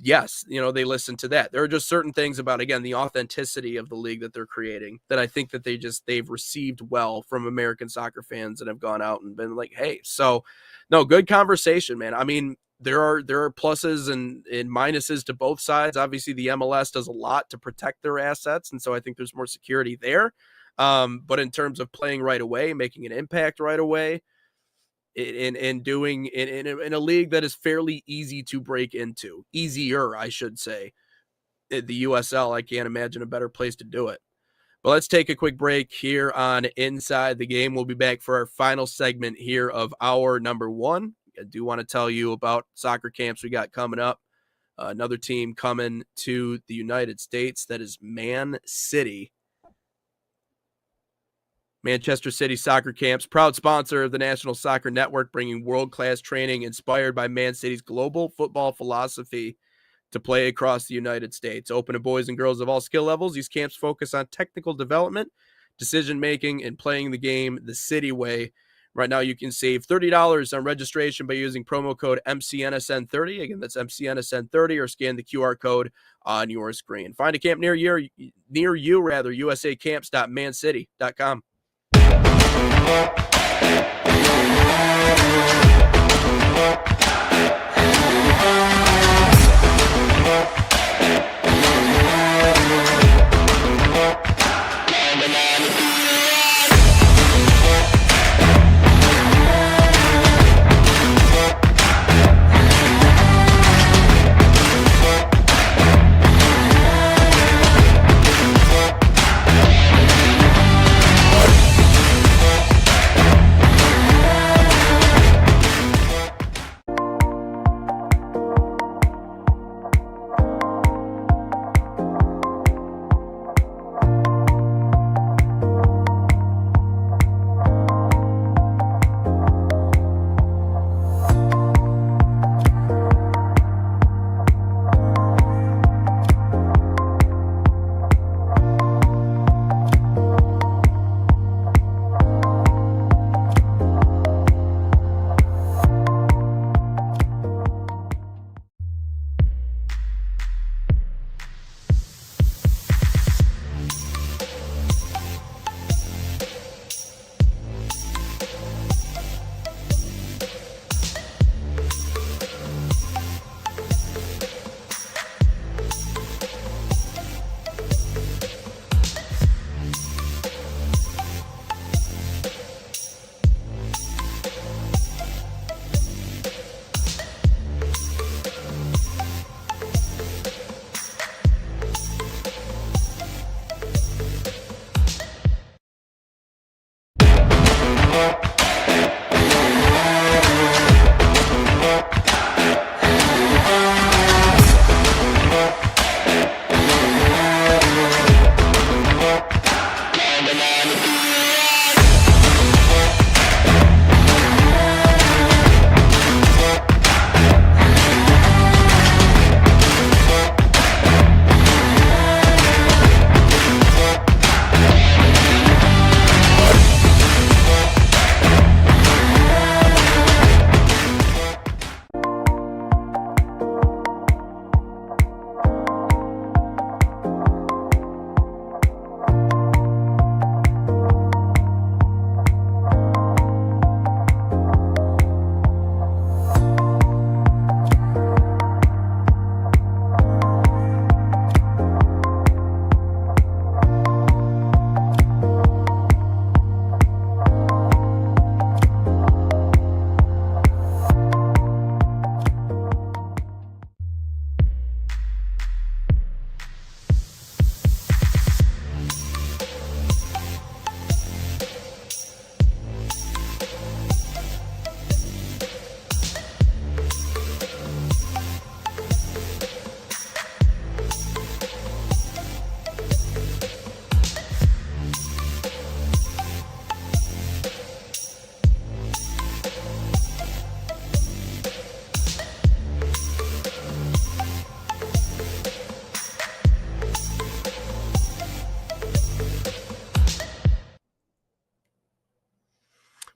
yes, they listen to that. There are just certain things about, again, the authenticity of the league that they're creating that I think that they've received well from American soccer fans that have gone out and been like, hey, so no, good conversation, man. There are pluses and minuses to both sides. Obviously, the MLS does a lot to protect their assets, and so I think there's more security there. But in terms of playing right away, making an impact right away, in doing in a league that is fairly easy to break into, easier, I should say, the USL, I can't imagine a better place to do it. But let's take a quick break here on Inside the Game. We'll be back for our final segment here of hour number 1. I do want to tell you about soccer camps we got coming up. Another team coming to the United States, that is Man City. Manchester City Soccer Camps, proud sponsor of the National Soccer Network, bringing world-class training inspired by Man City's global football philosophy to play across the United States. Open to boys and girls of all skill levels, these camps focus on technical development, decision-making, and playing the game the City way. Right now, you can save $30 on registration by using promo code MCNSN30. Again, that's MCNSN30, or scan the QR code on your screen. Find a camp near you, usacamps.mancity.com.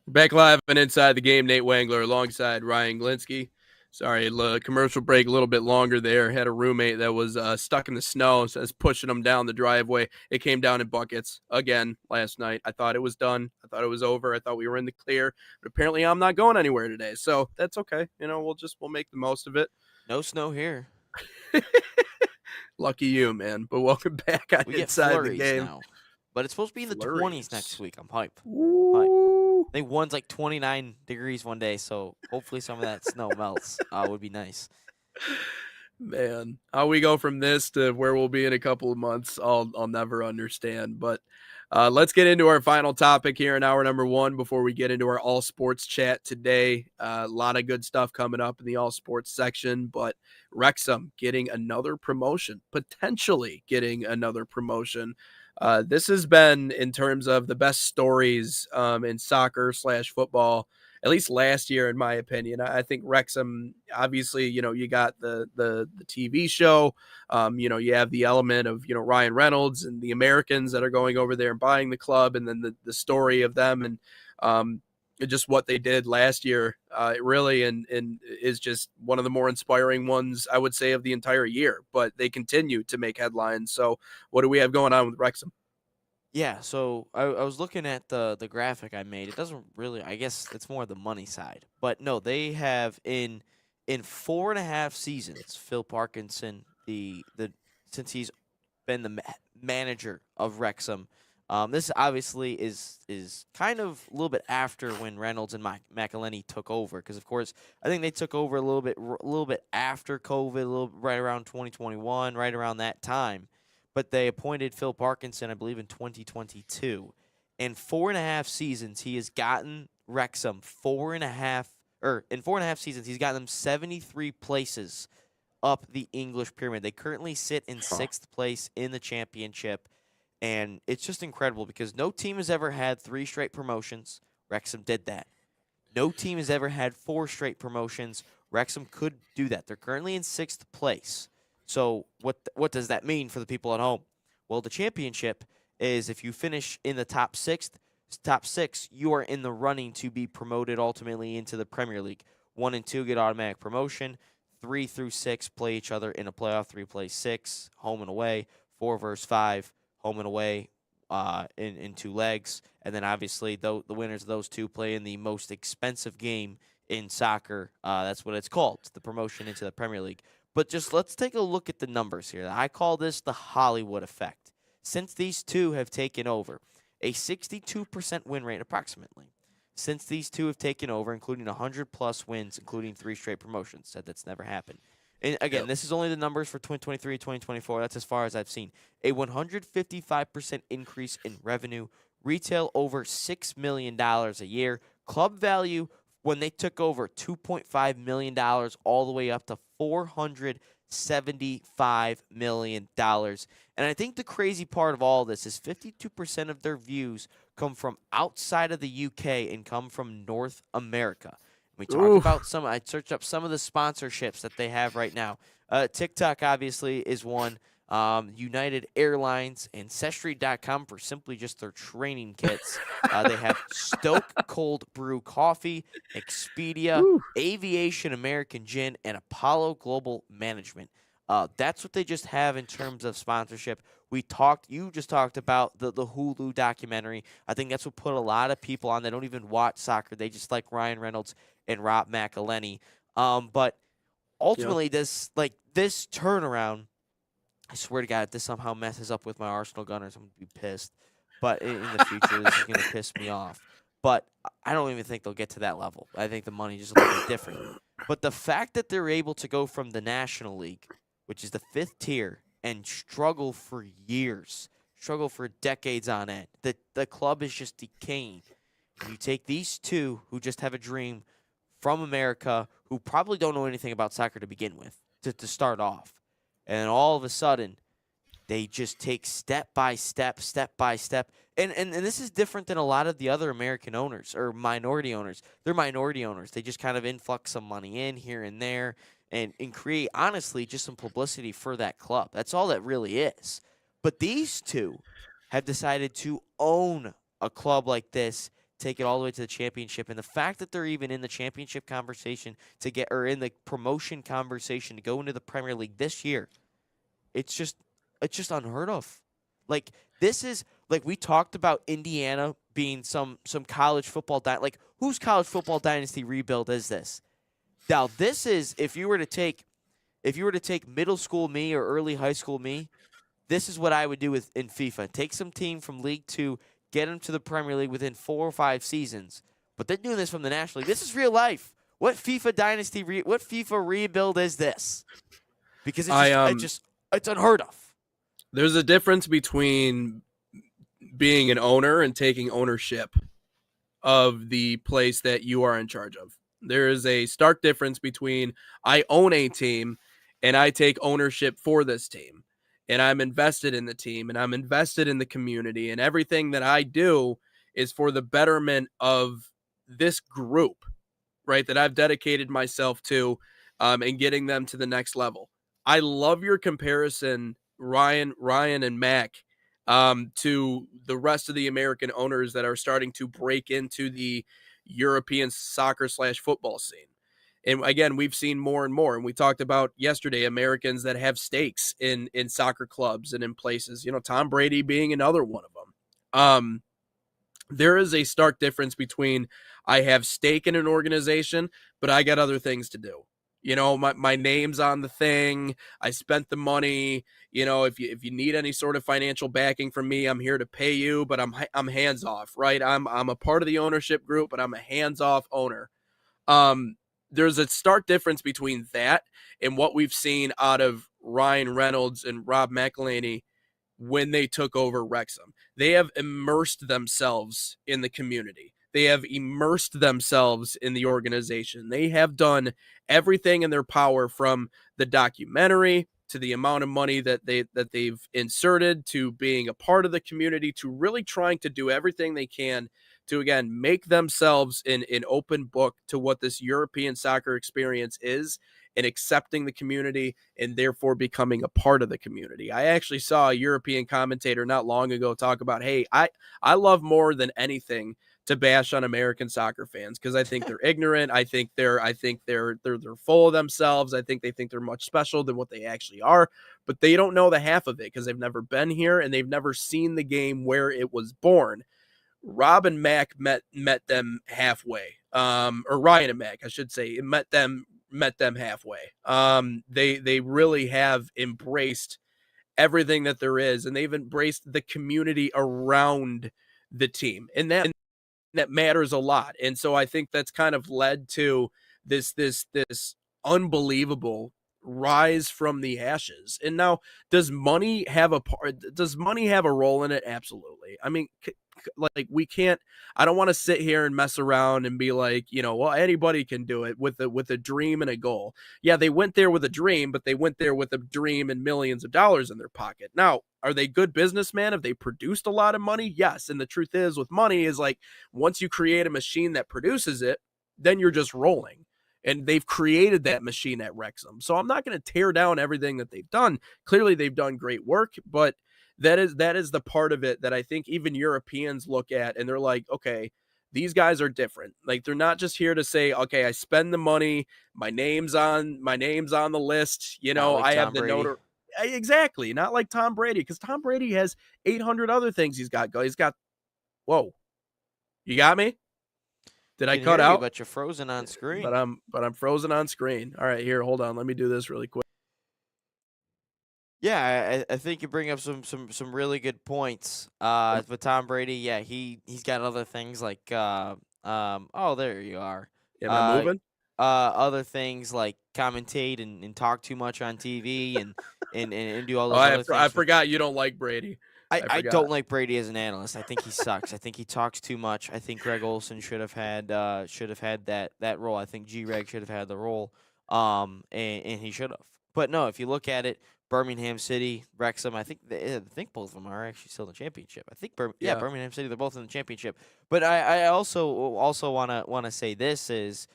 Back live and inside the game, Nate Wangler alongside Ryan Glinsky. Sorry, commercial break a little bit longer there. Had a roommate that was stuck in the snow, so I was pushing him down the driveway. It came down in buckets again last night. I thought it was done. I thought it was over. I thought we were in the clear. But apparently I'm not going anywhere today, so that's okay. You know, we'll make the most of it. No snow here. Lucky you, man. But welcome back on We get Inside the flurries Game. now. But it's supposed to be in the 20s Flurries. next week. I'm hype. Ooh. I think one's like 29 degrees one day, so hopefully some of that snow melts. Would be nice. Man, how we go from this to where we'll be in a couple of months, I'll never understand. But let's get into our final topic here in hour number one before we get into our all sports chat today. A lot of good stuff coming up in the all sports section, but Wrexham getting another promotion, potentially getting another promotion. This has been, in terms of the best stories in soccer slash football, at least last year, in my opinion. I think Wrexham, obviously, you got the TV show, you have the element of, Ryan Reynolds and the Americans that are going over there and buying the club, and then the story of them and just what they did last year, really, and is just one of the more inspiring ones, I would say, of the entire year. But they continue to make headlines. So what do we have going on with Wrexham? Yeah, so I was looking at the graphic I made. It doesn't really, I guess it's more the money side. But no, they have in 4.5 seasons, Phil Parkinson, the since he's been the manager of Wrexham. This obviously is kind of a little bit after when Reynolds and McElhenney took over, because of course I think they took over a little bit after COVID, a little right around 2021, right around that time. But they appointed Phil Parkinson, I believe, in 2022. In 4.5 seasons, he has gotten Wrexham in 4.5 seasons, he's gotten them 73 places up the English pyramid. They currently sit in sixth place in the championship, and it's just incredible because no team has ever had 3 straight promotions. Wrexham did that. No team has ever had 4 straight promotions. Wrexham could do that. They're currently in sixth place. So what does that mean for the people at home? Well, the championship is if you finish in the top six, you are in the running to be promoted ultimately into the Premier League. 1 and 2 get automatic promotion. 3 through 6 play each other in a playoff. 3 plays 6, home and away. 4 versus 5, home and away, in 2 legs. And then obviously the winners of those 2 play in the most expensive game in soccer. That's what it's called, the promotion into the Premier League. But just let's take a look at the numbers here. I call this the Hollywood effect. Since these 2 have taken over, a 62% win rate approximately. Since these 2 have taken over, including 100-plus wins, including 3 straight promotions. Said that's never happened. And again, This is only the numbers for 2023, 2024. That's as far as I've seen. A 155% increase in revenue. Retail over $6 million a year. Club value, when they took over, $2.5 million all the way up to $475 million. And I think the crazy part of all this is 52% of their views come from outside of the UK and come from North America. We talked about I searched up some of the sponsorships that they have right now. TikTok obviously is one. United Airlines, Ancestry.com for simply just their training kits. They have Stoke Cold Brew Coffee, Expedia, Aviation American Gin, and Apollo Global Management. That's what they just have in terms of sponsorship. You just talked about the Hulu documentary. I think that's what put a lot of people on. They don't even watch soccer. They just like Ryan Reynolds and Rob McElhenney. But ultimately, this turnaround, I swear to God, if this somehow messes up with my Arsenal Gunners, I'm going to be pissed. But in the future, this is going to piss me off. But I don't even think they'll get to that level. I think the money just a little bit different. But the fact that they're able to go from the National League, which is the 5th tier, and struggle for years, struggle for decades on end, the club is just decaying. And you take these 2 who just have a dream from America, who probably don't know anything about soccer to begin with, to start off. And all of a sudden, they just take step by step. And this is different than a lot of the other American owners or minority owners. They're minority owners. They just kind of influx some money in here and there and create, honestly, just some publicity for that club. That's all that really is. But these 2 have decided to own a club like this, take it all the way to the championship. And the fact that they're even in the championship conversation in the promotion conversation to go into the Premier League this year, it's just unheard of. Like, this is, like, we talked about Indiana being some college football like, whose college football dynasty rebuild is this? Now, this is, if you were to take middle school me or early high school me, this is what I would do in FIFA. Take some team from League 2, get them to the Premier League within 4 or 5 seasons. But they're doing this from the National League. This is real life. What FIFA dynasty, what FIFA rebuild is this? because I it's unheard of. There's a difference between being an owner and taking ownership of the place that you are in charge of. There is a stark difference between I own a team and I take ownership for this team. And I'm invested in the team and I'm invested in the community, and everything that I do is for the betterment of this group, right? That I've dedicated myself to, and getting them to the next level. I love your comparison, Ryan and Mac, to the rest of the American owners that are starting to break into the European soccer slash football scene. And again, we've seen more and more. And we talked about yesterday Americans that have stakes in soccer clubs and in places. You know, Tom Brady being another one of them. There is a stark difference between I have stake in an organization, but I got other things to do. You know, my name's on the thing. I spent the money. You know, if you need any sort of financial backing from me, I'm here to pay you. But I'm hands off, right? I'm a part of the ownership group, but I'm a hands off owner. Um, there's a stark difference between that and what we've seen out of Ryan Reynolds and Rob McElhenney when they took over Wrexham. They have immersed themselves in the community. They have immersed themselves in the organization. They have done everything in their power, from the documentary to the amount of money that they've inserted, to being a part of the community, to really trying to do everything they can to, again, make themselves an open book to what this European soccer experience is, and accepting the community and therefore becoming a part of the community. I actually saw a European commentator not long ago talk about, hey, I love more than anything to bash on American soccer fans because I think they're ignorant. I think they're full of themselves. I think they think they're much special than what they actually are, but they don't know the half of it because they've never been here and they've never seen the game where it was born. Rob and Mac met them halfway. Or Ryan and Mac, I should say, met them halfway. They really have embraced everything that there is, and they've embraced the community around the team, and that matters a lot. And so I think that's kind of led to this unbelievable rise from the ashes. And now, does money have a part? Does money have a role in it? Absolutely. I mean, like, we can't. I don't want to sit here and mess around and be like, you know, well, anybody can do it with a dream and a goal. Yeah, they went there with a dream, but they went there with a dream and millions of dollars in their pocket. Now, are they good businessmen? Have they produced a lot of money? Yes. And the truth is, with money, is like, once you create a machine that produces it, then you're just rolling. And they've created that machine at Wrexham. So I'm not going to tear down everything that they've done. Clearly, they've done great work, but that is the part of it that I think even Europeans look at and they're like, okay, these guys are different. Like, they're not just here to say, okay, I spend the money, my name's on the list, you know, Like I Tom have the Brady. note. Exactly, not like Tom Brady, because Tom Brady has 800 other things he's got. Whoa, you got me? Did I cut out? But you're frozen on screen. But I'm frozen on screen. All right, here, hold on. Let me do this really quick. Yeah, I think you bring up some really good points. With Tom Brady, yeah, he's got other things like oh, there you are. Am I moving? Other things like commentate and talk too much on TV and do all those other things. I forgot you don't like Brady. I don't like Brady as an analyst. I think he sucks. I think he talks too much. I think Greg Olson should have had that role. I think G-Reg should have had the role. And he should have. But no, if you look at it, Birmingham City, Wrexham, I think both of them are actually still in the championship. I think Birmingham City, they're both in the championship. But I also wanna say this is,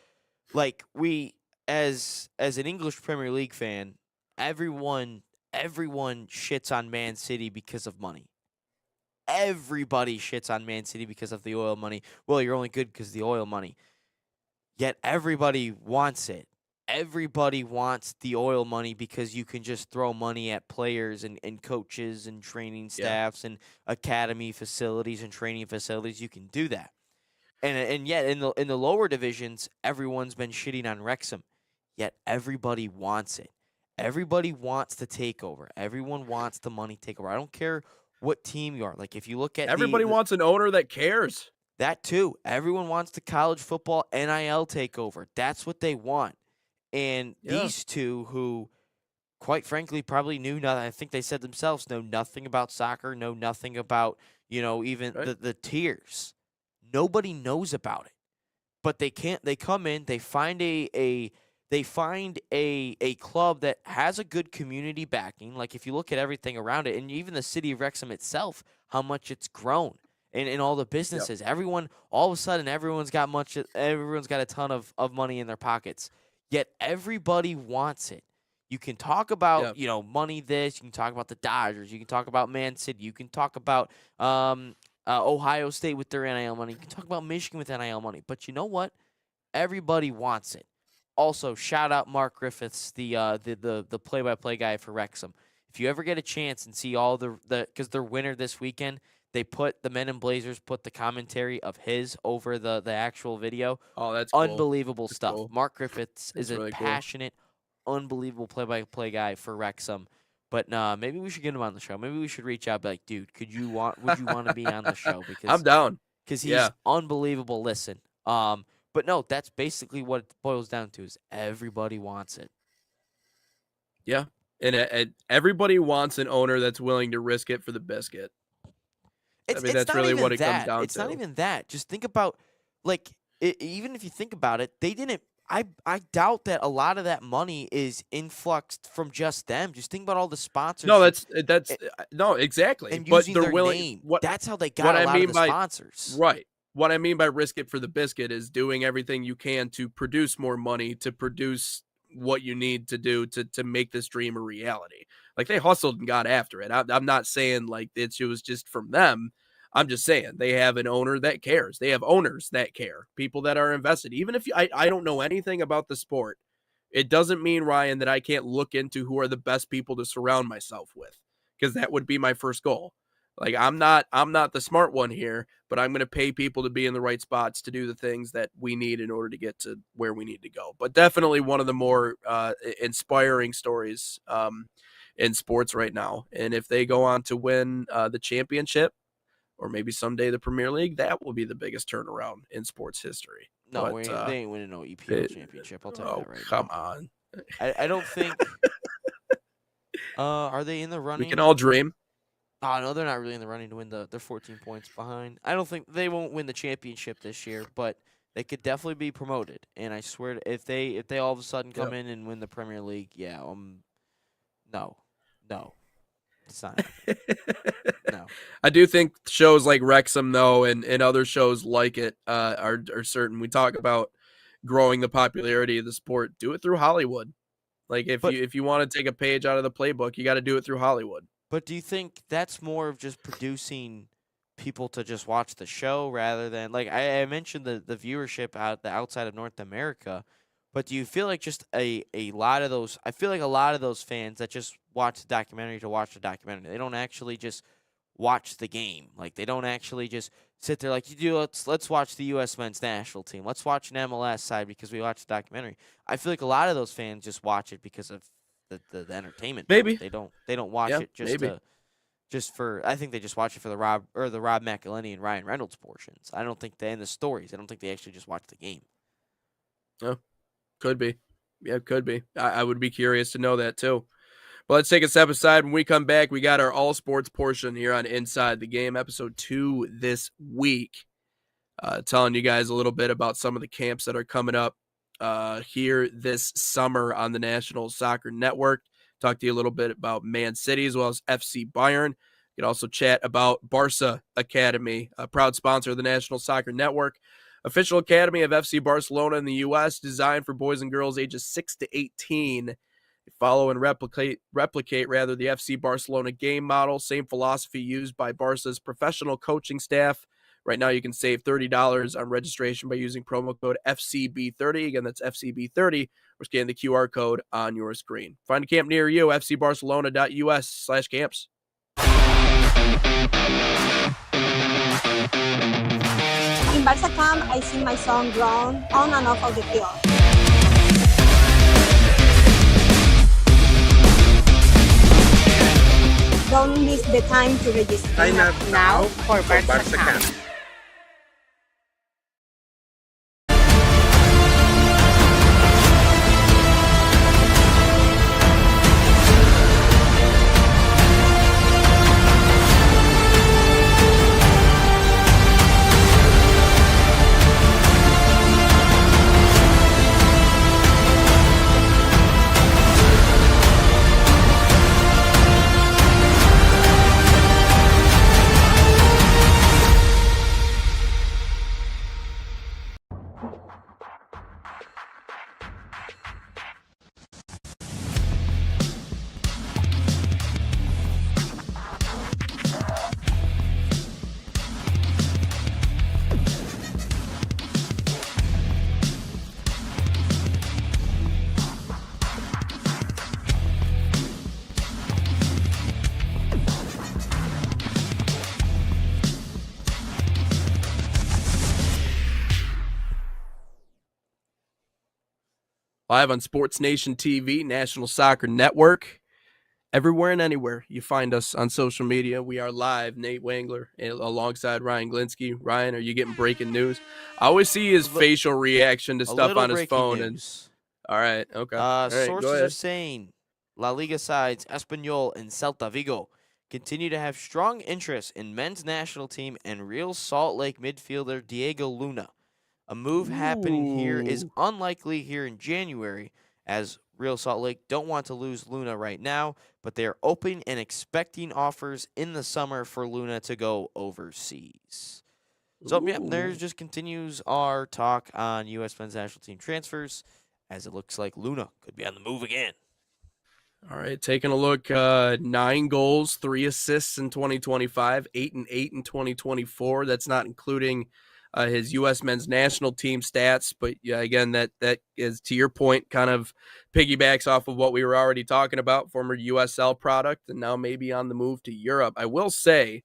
like, we as an English Premier League fan, everyone shits on Man City because of money. Everybody shits on Man City because of the oil money. Well, you're only good because of the oil money. Yet everybody wants it. Everybody wants the oil money because you can just throw money at players and coaches and training staffs and academy facilities and training facilities. You can do that. And yet in the lower divisions, everyone's been shitting on Wrexham. Yet everybody wants it. Everybody wants the takeover. Everyone wants the money takeover. I don't care what team you are. Like, if you look at everybody wants an owner that cares. That too. Everyone wants the college football NIL takeover. That's what they want. And these two, who quite frankly, probably knew nothing. I think they said themselves, know nothing about soccer, know nothing about, even Right. the tiers. Nobody knows about it. But they come in, they find a club that has a good community backing. Like if you look at everything around it, and even the city of Wrexham itself, how much it's grown. And all the businesses, everyone, all of a sudden, everyone's got a ton of money in their pockets. Yet everybody wants it. You can talk about, money this. You can talk about the Dodgers. You can talk about Man City. You can talk about Ohio State with their NIL money. You can talk about Michigan with NIL money. But you know what? Everybody wants it. Also, shout out Mark Griffiths, the play-by-play guy for Wrexham. If you ever get a chance and see all because their winner this weekend, the Men in Blazers put the commentary of his over the actual video. Oh, that's cool. Unbelievable stuff. Cool. Mark Griffiths is really a passionate, unbelievable play-by-play guy for Wrexham. But maybe we should get him on the show. Maybe we should reach out and be like, dude, would you want to be on the show? Because I'm down. Because he's unbelievable. Listen. But no, that's basically what it boils down to is everybody wants it. Yeah. And everybody wants an owner that's willing to risk it for the biscuit. That's really what it comes down to. It's not even that. Just think about, even if you think about it, they didn't. I doubt that a lot of that money is influxed from just them. Just think about all the sponsors. No, that's no, exactly. And but using they're their willing. name. That's how they got a lot of the sponsors. Right. What I mean by risk it for the biscuit is doing everything you can to produce more money, to produce what you need to do to make this dream a reality. Like they hustled and got after it. I'm not saying like it was just from them. I'm just saying they have an owner that cares. They have owners that care, people that are invested. Even if I don't know anything about the sport, it doesn't mean, Ryan, that I can't look into who are the best people to surround myself with, because that would be my first goal. Like I'm not the smart one here, but I'm going to pay people to be in the right spots to do the things that we need in order to get to where we need to go. But definitely one of the more inspiring stories in sports right now. And if they go on to win the championship, or maybe someday the Premier League, that will be the biggest turnaround in sports history. No, they ain't winning no EPL championship. I'll tell you that right come now. on. I don't think. Are they in the running? We can all dream. Oh, no, they're not really in the running to win they're 14 points behind. I don't think they won't win the championship this year, but they could definitely be promoted. And I swear, if they all of a sudden come in and win the Premier League, no, it's not. No, I do think shows like Wrexham, though, and other shows like it are certain. We talk about growing the popularity of the sport. Do it through Hollywood. Like if you want to take a page out of the playbook, you got to do it through Hollywood. But do you think that's more of just producing people to just watch the show rather than, like I mentioned the viewership outside of North America, but do you feel like just a lot of those, I feel like a lot of those fans that just watch the documentary to watch the documentary, they don't actually just watch the game. Like they don't actually just sit there like you do, let's watch the U.S. men's national team. Let's watch an MLS side because we watched the documentary. I feel like a lot of those fans just watch it because of the entertainment. Maybe they don't watch it just for. I think they just watch it for the Rob McElhenney and Ryan Reynolds portions. I don't think and the stories. I don't think they actually just watch the game. Oh, could be. Yeah, could be. I would be curious to know that too. But let's take a step aside. When we come back, we got our all sports portion here on Inside the Game, episode 2 this week. Telling you guys a little bit about some of the camps that are coming up here this summer on the National Soccer Network. Talk to you a little bit about Man City as well as FC Bayern. You can also chat about Barca Academy, a proud sponsor of the National Soccer Network. Official academy of FC Barcelona in the U.S., designed for boys and girls ages 6 to 18. Follow and replicate the FC Barcelona game model. Same philosophy used by Barca's professional coaching staff. Right now, you can save $30 on registration by using promo code FCB30. Again, that's FCB30, or scan the QR code on your screen. Find a camp near you, fcbarcelona.us/camps. In Barca camp, I sing my song Grown on and off of the field. Don't miss the time to register. Sign up now for Barca camp. live on Sports Nation TV, National Soccer Network. Everywhere and anywhere you find us on social media, we are live. Nate Wangler alongside Ryan Glinsky. Ryan, are you getting breaking news? I always see his facial reaction to stuff on his phone. News. All right, okay. All right, sources are saying La Liga sides Espanyol and Celta Vigo continue to have strong interest in men's national team and Real Salt Lake midfielder Diego Luna. A move happening here is unlikely here in January, as Real Salt Lake don't want to lose Luna right now, but they're open and expecting offers in the summer for Luna to go overseas. So, yeah, there just continues our talk on U.S. men's national team transfers, as it looks like Luna could be on the move again. All right, taking a look, 9 goals, 3 assists in 2025, 8 and 8 in 2024. That's not including his U.S. men's national team stats. But, yeah, again, that is, to your point, kind of piggybacks off of what we were already talking about, former USL product, and now maybe on the move to Europe. I will say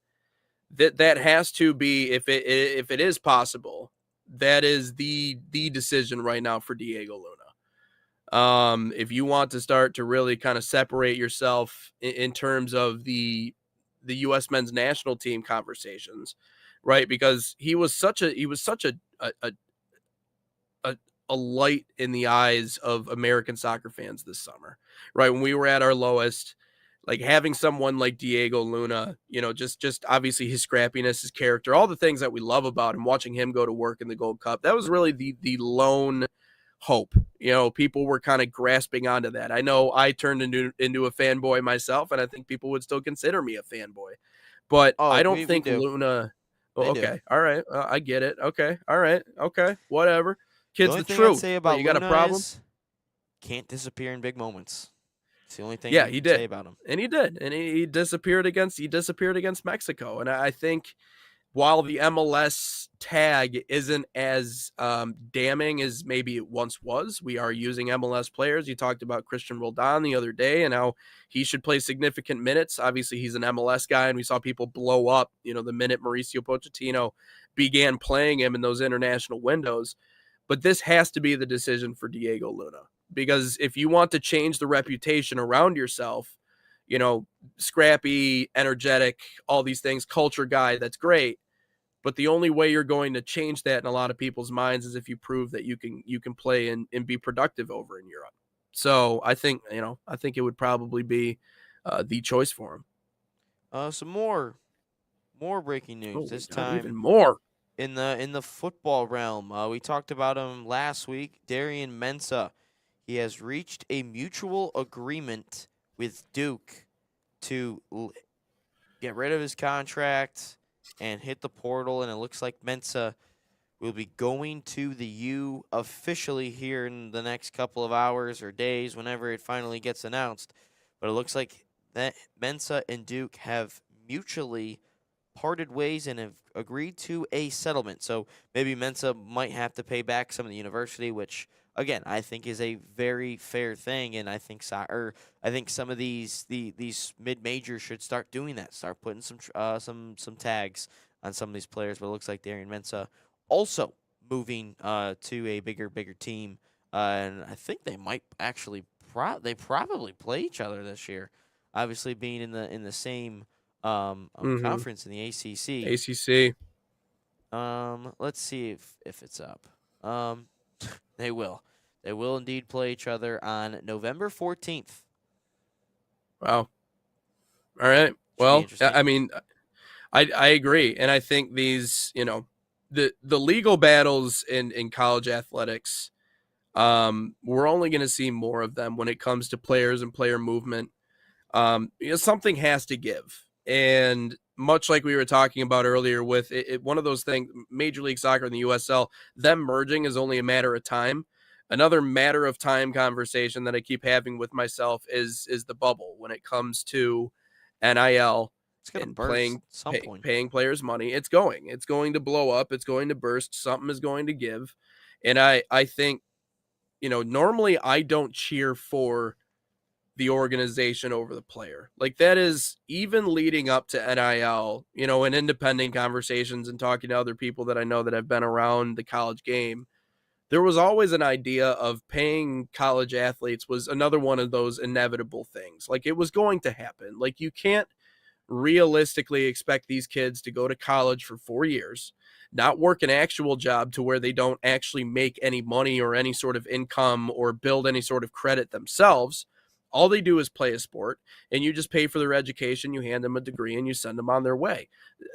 that has to be, if it is possible, that is the decision right now for Diego Luna. If you want to start to really kind of separate yourself in terms of the U.S. men's national team conversations, right? Because he was such a light in the eyes of American soccer fans this summer, right? When we were at our lowest, like having someone like Diego Luna, just obviously his scrappiness, his character, all the things that we love about him, watching him go to work in the Gold Cup, that was really the lone hope. People were kind of grasping onto that. I know I turned into a fanboy myself, and I think people would still consider me a fanboy, but I don't think Luna. Oh, okay. All right. I get it. Okay. All right. Okay. Whatever. Kid's the truth. Say about you got a problem? Can't disappear in big moments. It's the only thing he did say about him. And he did. And he disappeared against Mexico. And I think while the MLS tag isn't as damning as maybe it once was, we are using MLS players. You talked about Christian Roldan the other day and how he should play significant minutes. Obviously, he's an MLS guy, and we saw people blow up, the minute Mauricio Pochettino began playing him in those international windows. But this has to be the decision for Diego Luna, because if you want to change the reputation around yourself, scrappy, energetic, all these things, culture guy, that's great. But the only way you're going to change that in a lot of people's minds is if you prove that you can play and be productive over in Europe. So I think it would probably be the choice for him. Some more breaking news this time. Even more in the football realm. We talked about him last week. Darian Mensah. He has reached a mutual agreement with Duke to get rid of his contract and hit the portal, and it looks like Mensah will be going to the U officially here in the next couple of hours or days, whenever it finally gets announced. But it looks like that Mensah and Duke have mutually parted ways and have agreed to a settlement. So maybe Mensah might have to pay back some of the university, which, again, I think is a very fair thing, and I think some of these mid-majors should start doing that. Start putting some tags on some of these players. But it looks like Darian Mensah also moving to a bigger team, and I think they might actually they probably play each other this year. Obviously, being in the same conference in the ACC. ACC. Let's see if it's up. They will. They will indeed play each other on November 14th. Wow. All right. Well, I mean, I agree. And I think these, the legal battles in college athletics, we're only going to see more of them when it comes to players and player movement. Something has to give. And much like we were talking about earlier with one of those things, Major League Soccer and the USL, them merging is only a matter of time. Another matter of time conversation that I keep having with myself is the bubble when it comes to NIL and paying players money. It's going to blow up. It's going to burst. Something is going to give. And I think, normally I don't cheer for the organization over the player. Like, that is even leading up to NIL, in independent conversations and talking to other people that I know that have been around the college game. there was always an idea of paying college athletes was another one of those inevitable things. Like, it was going to happen. Like, you can't realistically expect these kids to go to college for 4 years, not work an actual job to where they don't actually make any money or any sort of income or build any sort of credit themselves. All they do is play a sport, and you just pay for their education, you hand them a degree, and you send them on their way.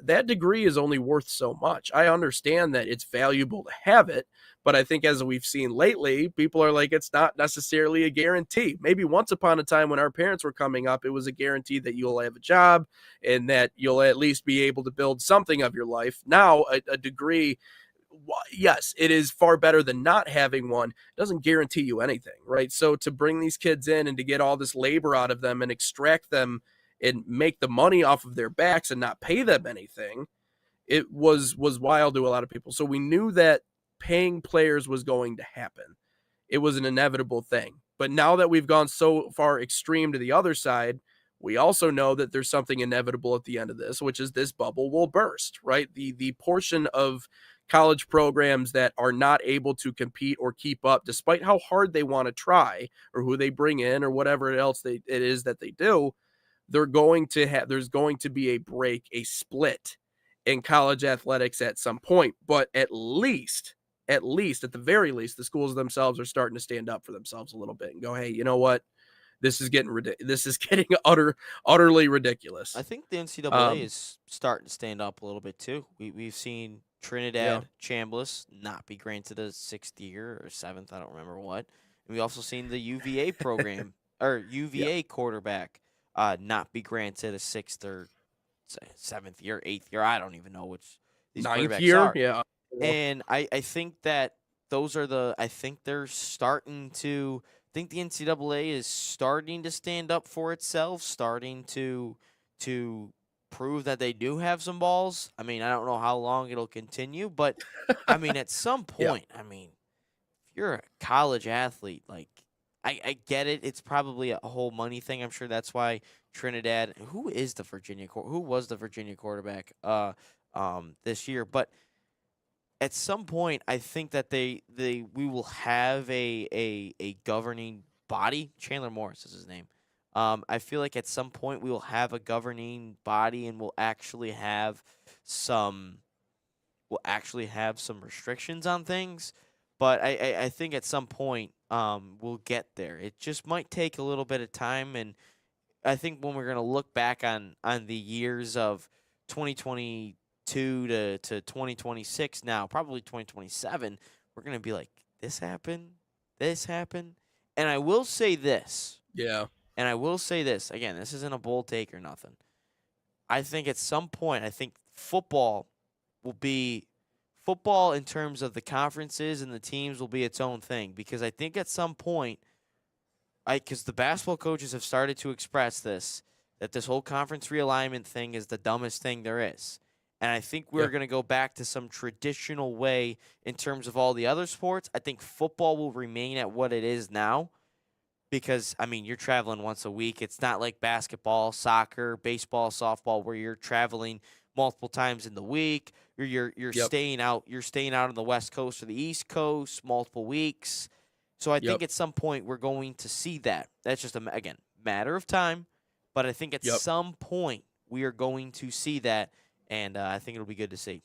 That degree is only worth so much. I understand that it's valuable to have it, but I think as we've seen lately, people are like, it's not necessarily a guarantee. Maybe once upon a time when our parents were coming up, it was a guarantee that you'll have a job and that you'll at least be able to build something of your life. Now, a degree, yes, it is far better than not having one. It doesn't guarantee you anything, right? So to bring these kids in and to get all this labor out of them and extract them and make the money off of their backs and not pay them anything, it was wild to a lot of people. So we knew that paying players was going to happen. It was an inevitable thing. But now that we've gone so far extreme to the other side, we also know that there's something inevitable at the end of this, which is this bubble will burst, right? The portion of college programs that are not able to compete or keep up, despite how hard they want to try or who they bring in or whatever else it is that they do, there's going to be a break, a split in college athletics at some point. But at the very least, the schools themselves are starting to stand up for themselves a little bit and go, hey, you know what? This is getting utterly ridiculous. I think the NCAA is starting to stand up a little bit too. We've seen Trinidad Chambliss not be granted a 6th year or 7th, I don't remember what. And we also seen the UVA program or UVA quarterback not be granted a 6th or 7th year, 8th year. I don't even know which these 9th quarterbacks year, are. yeah. And I think that those are I think they're starting to. I think the NCAA is starting to stand up for itself, starting to prove that they do have some balls. I mean, I don't know how long it'll continue, but I mean, at some point, I mean, if you're a college athlete, like I get it. It's probably a whole money thing. I'm sure that's why Trinidad. Who was the Virginia quarterback this year? But at some point, I think that we will have a governing body. Chandler Morris is his name. I feel like at some point we will have a governing body and we'll actually have some restrictions on things. But I think at some point we'll get there. It just might take a little bit of time, and I think when we're gonna look back on the years of 2022 to 2026 now, probably 2027, we're going to be like, this happened. And I will say this. Yeah. And I will say this. Again, this isn't a bold take or nothing. I think at some point, I think football in terms of the conferences and the teams will be its own thing. Because I think at some point, because the basketball coaches have started to express this, that this whole conference realignment thing is the dumbest thing there is. And I think we're going to go back to some traditional way in terms of all the other sports. I think football will remain at what it is now because, I mean, you're traveling once a week. It's not like basketball, soccer, baseball, softball, where you're traveling multiple times in the week. You're staying out. You're staying out on the West Coast or the East Coast multiple weeks. So I think at some point we're going to see that. That's just, again, matter of time. But I think at some point we are going to see that. And I think it'll be good to see.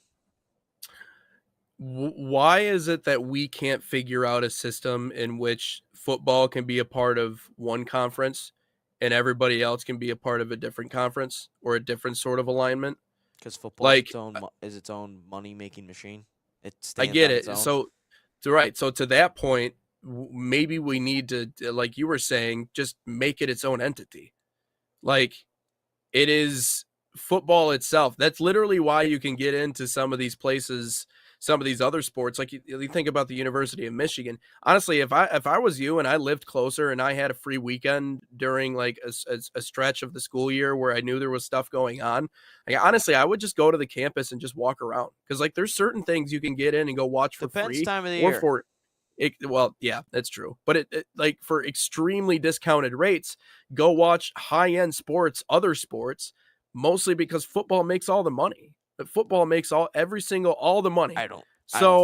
Why is it that we can't figure out a system in which football can be a part of one conference and everybody else can be a part of a different conference or a different sort of alignment? Because football is its own money-making machine. I get it. So to that point, maybe we need to, like you were saying, just make it its own entity. Like, it is football itself. That's literally why you can get into some of these places, some of these other sports. Like you think about the University of Michigan. Honestly, if I was you and I lived closer and I had a free weekend during like a stretch of the school year where I knew there was stuff going on, like, honestly, I would just go to the campus and just walk around, because like there's certain things you can get in and go watch for Depends free. Time of the year. For it, well, yeah, that's true. But it like for extremely discounted rates, go watch high-end sports, other sports. Mostly because football makes all the money. But football makes all the money. I don't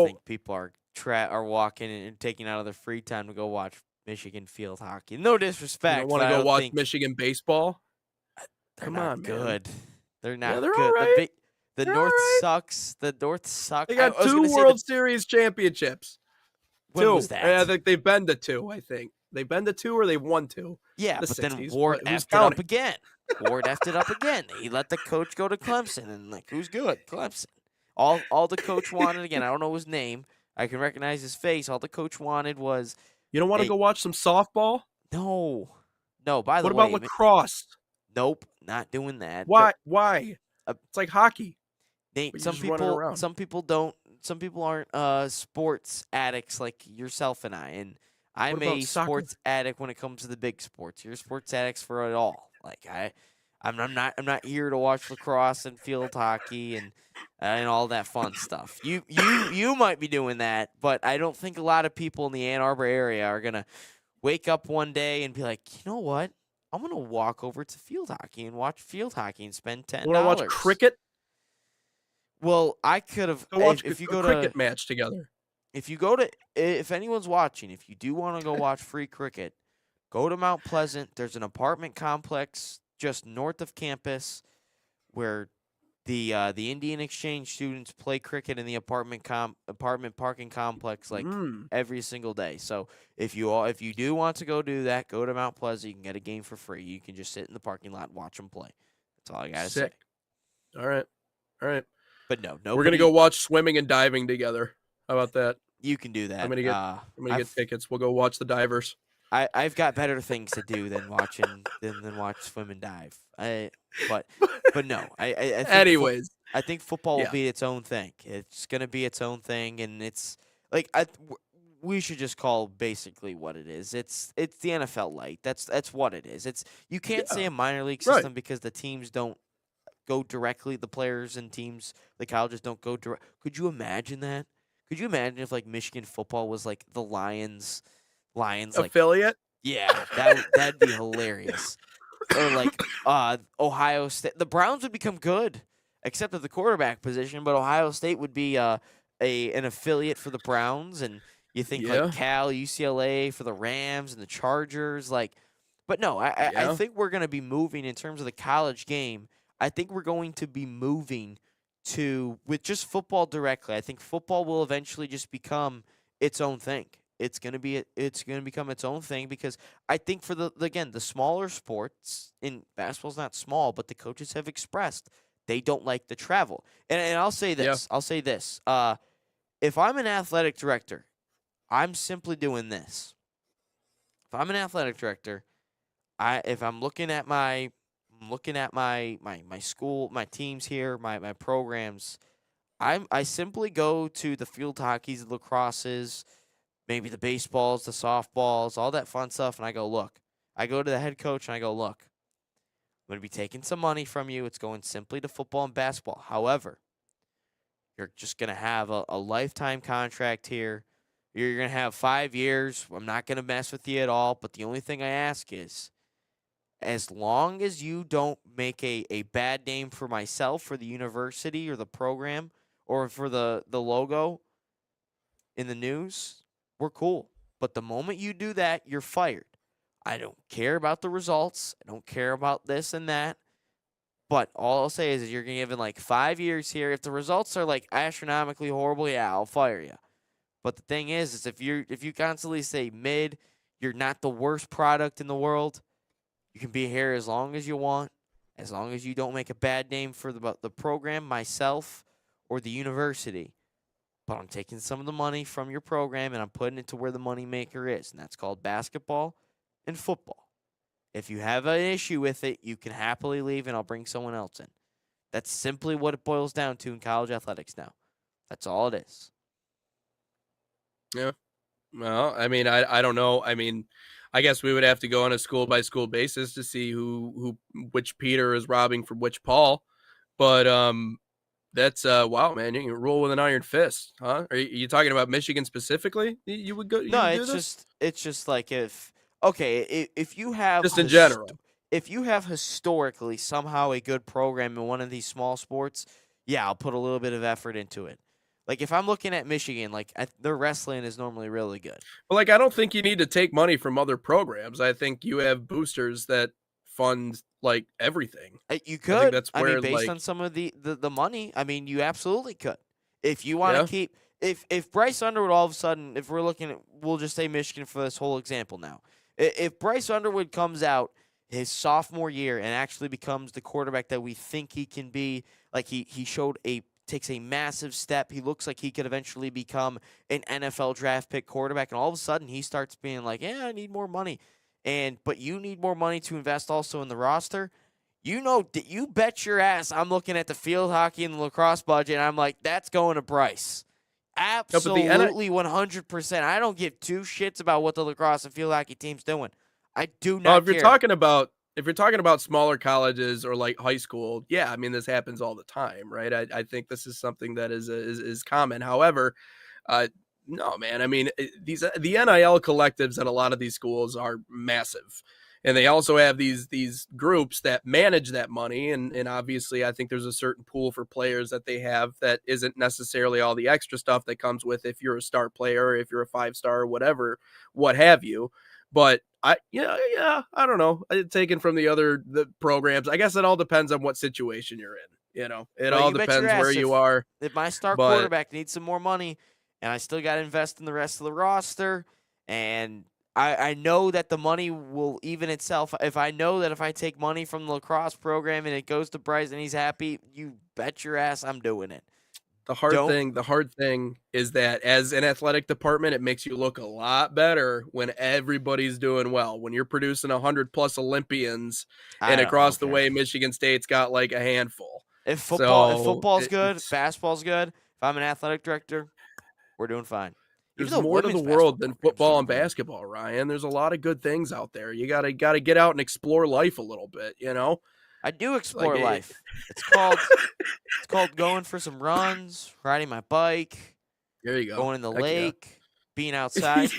think people are are walking and taking out of their free time to go watch Michigan field hockey. No disrespect. You don't want but to I go don't watch think Michigan baseball? they're Come not on, man. good. They're Yeah, not they're good. all right. The They're North all right. sucks. The North sucks. They got I was 2 gonna say World Series championships. when 2. was that? I think they've been to 2, I think. They've been to 2 or they've won 2. Yeah, the but then 60s, Ward but who's effed it up counting? again. Ward effed it up again. He let the coach go to Clemson, and like, who's good? Clemson. All the coach wanted, again, I don't know his name. I can recognize his face. All the coach wanted was You don't want to Hey. go watch some softball? no. By the What way, about lacrosse? nope, not doing that. Why? Why? Uh, It's like hockey. Nate, But you're just running around. some people aren't sports addicts like yourself and I. And I'm What about a soccer? sports addict when it comes to the big sports. You're sports addicts for it all. Like I'm not here to watch lacrosse and field hockey and all that fun stuff. You might be doing that, but I don't think a lot of people in the Ann Arbor area are gonna wake up one day and be like, you know what? I'm gonna walk over to field hockey and watch field hockey and spend $10. Want to watch cricket? Well, I could have. Go watch If you a go cricket to, match together. if anyone's watching, if you do want to go watch free cricket, go to Mount Pleasant. There's an apartment complex just north of campus where the Indian exchange students play cricket in the apartment parking complex like every single day. So if you do want to go do that, go to Mount Pleasant. You can get a game for free. You can just sit in the parking lot and watch them play. That's all I gotta say. Sick. All right. But no, We're gonna go watch swimming and diving together. How about that? You can do that. I'm gonna get I've- tickets. We'll go watch the divers. I've got better things to do than watch swim and dive. But no, I think Anyways, I think football Yeah. will be its own thing. It's gonna be its own thing, and it's like we should just call basically what it is. It's the NFL light. That's what it is. It's you can't say a minor league Right. system because the teams don't go directly. The players and teams, the colleges don't go direct. Could you imagine that? Could you imagine if like Michigan football was like the Lions like affiliate. yeah, that'd be hilarious. Or like Ohio State. The Browns would become good, except at the quarterback position. But Ohio State would be an affiliate for the Browns, and you think Yeah. like Cal, UCLA for the Rams and the Chargers. Like, but no, I Yeah. think we're gonna be moving in terms of the college game. I think we're going to be moving to with just football directly. I think football will eventually just become its own thing. It's gonna become its own thing because I think for the smaller sports, in basketball's not small, but the coaches have expressed they don't like the travel. And I'll say this. I'll say this. If I'm an athletic director, I'm simply doing this. If I'm an athletic director, if I'm looking at my school, my teams here, my programs, I simply go to the field hockeys, the lacrosses, maybe the baseballs, the softballs, all that fun stuff, and I go, look. I go to the head coach and I go, look, I'm going to be taking some money from you. It's going simply to football and basketball. However, you're just going to have a lifetime contract here. You're going to have 5 years. I'm not going to mess with you at all, but the only thing I ask is, as long as you don't make a bad name for myself, for the university or the program, or for the logo in the news, we're cool. But the moment you do that, you're fired. I don't care about the results. I don't care about this and that. But all I'll say is you're given like 5 years here. If the results are like astronomically horrible, yeah, I'll fire you. But the thing is if you constantly say mid, you're not the worst product in the world. You can be here as long as you want, as long as you don't make a bad name for the program, myself, or the university. But I'm taking some of the money from your program and I'm putting it to where the money maker is, and that's called basketball and football. If you have an issue with it, you can happily leave and I'll bring someone else in. That's simply what it boils down to in college athletics now. That's all it is. Yeah. Well, I mean, I don't know. I mean, I guess we would have to go on a school by school basis to see which Peter is robbing from which Paul. But that's wow, man. You can rule with an iron fist, huh? Are you talking about Michigan specifically? You would go? No, would do it's just like if you have just in general. If you have historically somehow a good program in one of these small sports, yeah, I'll put a little bit of effort into it. Like, if I'm looking at Michigan, like, their wrestling is normally really good. Well, like, I don't think you need to take money from other programs. I think you have boosters that fund like everything. You I think could. that's I mean, where based like on some of the money, I mean, you absolutely could. If you want to yeah. keep, if Bryce Underwood all of a sudden, if we're looking at, we'll just say Michigan for this whole example now. If Bryce Underwood comes out his sophomore year and actually becomes the quarterback that we think he can be, like he takes a massive step. He looks like he could eventually become an NFL draft pick quarterback, and all of a sudden he starts being like, yeah, I need more money. But you need more money to invest also in the roster. You bet your ass I'm looking at the field hockey and the lacrosse budget, and I'm like, that's going to Bryce. Absolutely, 100%. I don't give two shits about what the lacrosse and field hockey team's doing. I do not If you're care. talking about smaller colleges or like high school, yeah, I mean this happens all the time, right? I think this is something that is common. However, no, man. I mean, the NIL collectives at a lot of these schools are massive, and they also have these groups that manage that money. And obviously, I think there's a certain pool for players that they have that isn't necessarily all the extra stuff that comes with if you're a star player, or if you're a 5-star, or whatever, what have you. But I don't know. Taken from the programs, I guess it all depends on what situation you're in. It all depends where you are. If my star quarterback needs some more money, and I still got to invest in the rest of the roster, and I know that the money will even itself. If I know that if I take money from the lacrosse program and it goes to Bryce and he's happy, you bet your ass I'm doing it. The hard thing is that as an athletic department, it makes you look a lot better when everybody's doing well. When you're producing 100+ Olympians, and across the way, Michigan State's got like a handful. If football's good, basketball's good. If I'm an athletic director, we're doing fine. There's more to the world than football and basketball, Ryan. There's a lot of good things out there. You gotta get out and explore life a little bit, I do explore life. It's called going for some runs, riding my bike. There you go. Going in the lake, being outside.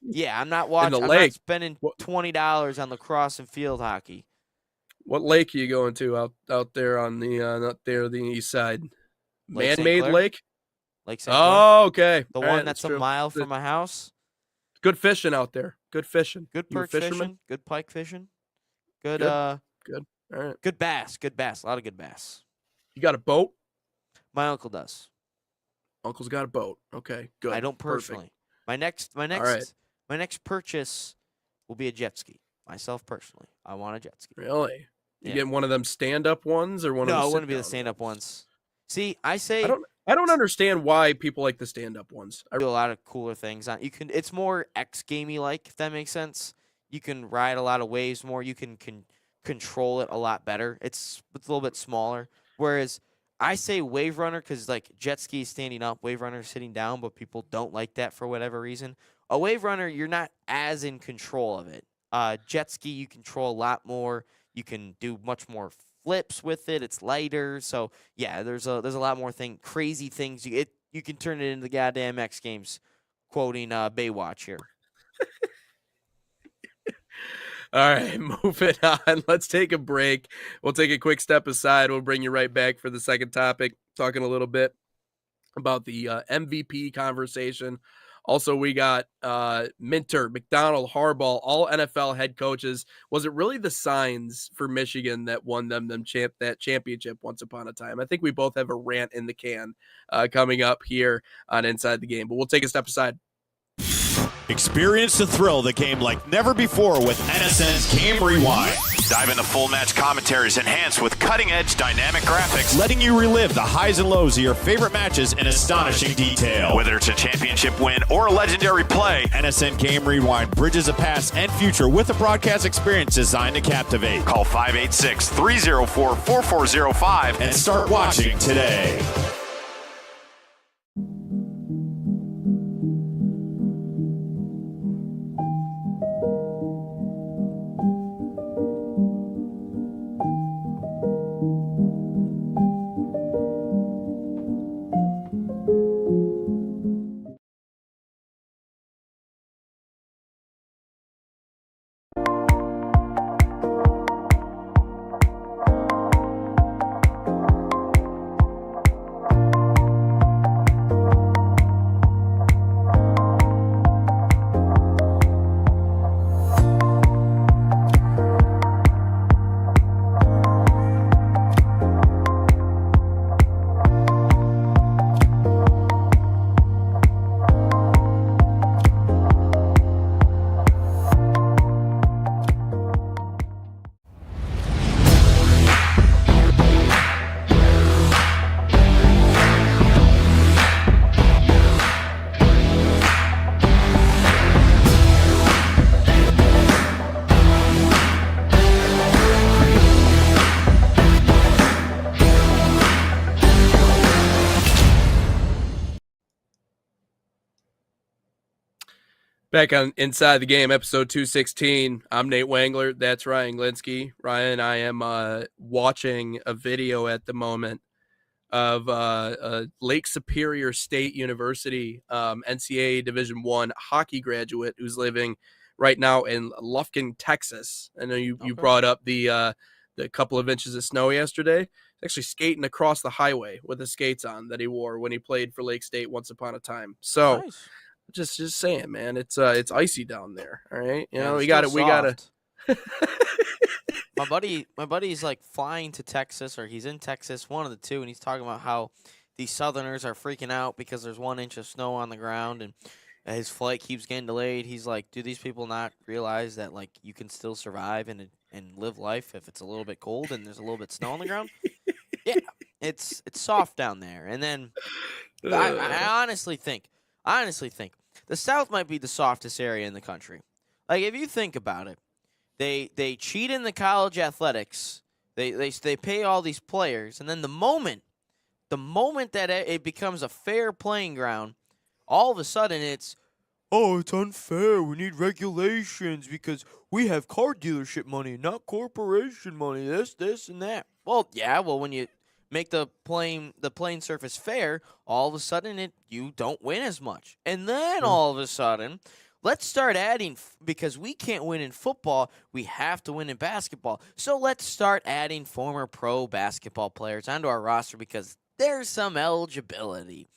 Yeah, I'm not watching. I'm not spending $20 on lacrosse and field hockey. What lake are you going to out there on the east side? Lake Man-made lake? Lake St. Clair. Okay. The one that's a mile from my house. Good fishing out there. Good fishing. Good perch fishing. Good pike fishing. Good. Good. All right. Good bass. Good bass. A lot of good bass. You got a boat? My uncle does. Uncle's got a boat. Okay. Good. I don't personally. Perfect. My next purchase will be a jet ski. Myself personally, I want a jet ski. Really? You getting one of them stand-up ones or one of them? No, it wouldn't be the stand-up ones. See, I don't understand why people like the stand-up ones. I do a lot of cooler things on. It's more X gamey like, if that makes sense. You can ride a lot of waves more. You can control it a lot better. It's a little bit smaller. Whereas I say wave runner because like jet ski is standing up, wave runner is sitting down, but people don't like that for whatever reason. A wave runner, you're not as in control of it. Jet ski, you control a lot more. You can do much more flips with it. It's lighter. So yeah, there's a lot more crazy things. You can turn it into the goddamn X Games, quoting Baywatch here. All right, moving on. Let's take a break. We'll take a quick step aside. We'll bring you right back for the second topic, talking a little bit about the MVP conversation. Also, we got Minter, McDonald, Harbaugh, all NFL head coaches. Was it really the Signs for Michigan that won them that championship once upon a time? I think we both have a rant in the can coming up here on Inside the Game, but we'll take a step aside. Experience the thrill of the game like never before with NSN's Game Rewind. Dive into full match commentaries enhanced with cutting-edge dynamic graphics, letting you relive the highs and lows of your favorite matches in astonishing detail. Whether it's a championship win or a legendary play, NSN Game Rewind bridges the past and future with a broadcast experience designed to captivate. Call 586-304-4405 and start watching today. Back on Inside the Game, episode 216. I'm Nate Wangler. That's Ryan Glinsky. Ryan, I am watching a video at the moment of Lake Superior State University NCAA Division I hockey graduate who's living right now in Lufkin, Texas. I know you brought up the couple of inches of snow yesterday. He's actually skating across the highway with the skates on that he wore when he played for Lake State once upon a time. So. Nice. Just saying, man, it's icy down there. All right, Yeah, we got it. We got it. My buddy's like flying to Texas, or he's in Texas, one of the two, and he's talking about how these Southerners are freaking out because there's 1 inch of snow on the ground, and his flight keeps getting delayed. He's like, do these people not realize that like you can still survive and live life if it's a little bit cold and there's a little bit of snow on the ground? Yeah, it's soft down there. And then I honestly think the South might be the softest area in the country. Like, if you think about it, they cheat in the college athletics. They pay all these players, and then the moment that it becomes a fair playing ground, all of a sudden it's unfair. We need regulations because we have car dealership money, not corporation money. This, and that. Well, yeah. Well, when you make the playing surface fair, all of a sudden you don't win as much. And then all of a sudden, let's start adding, because we can't win in football, we have to win in basketball. So let's start adding former pro basketball players onto our roster because there's some eligibility.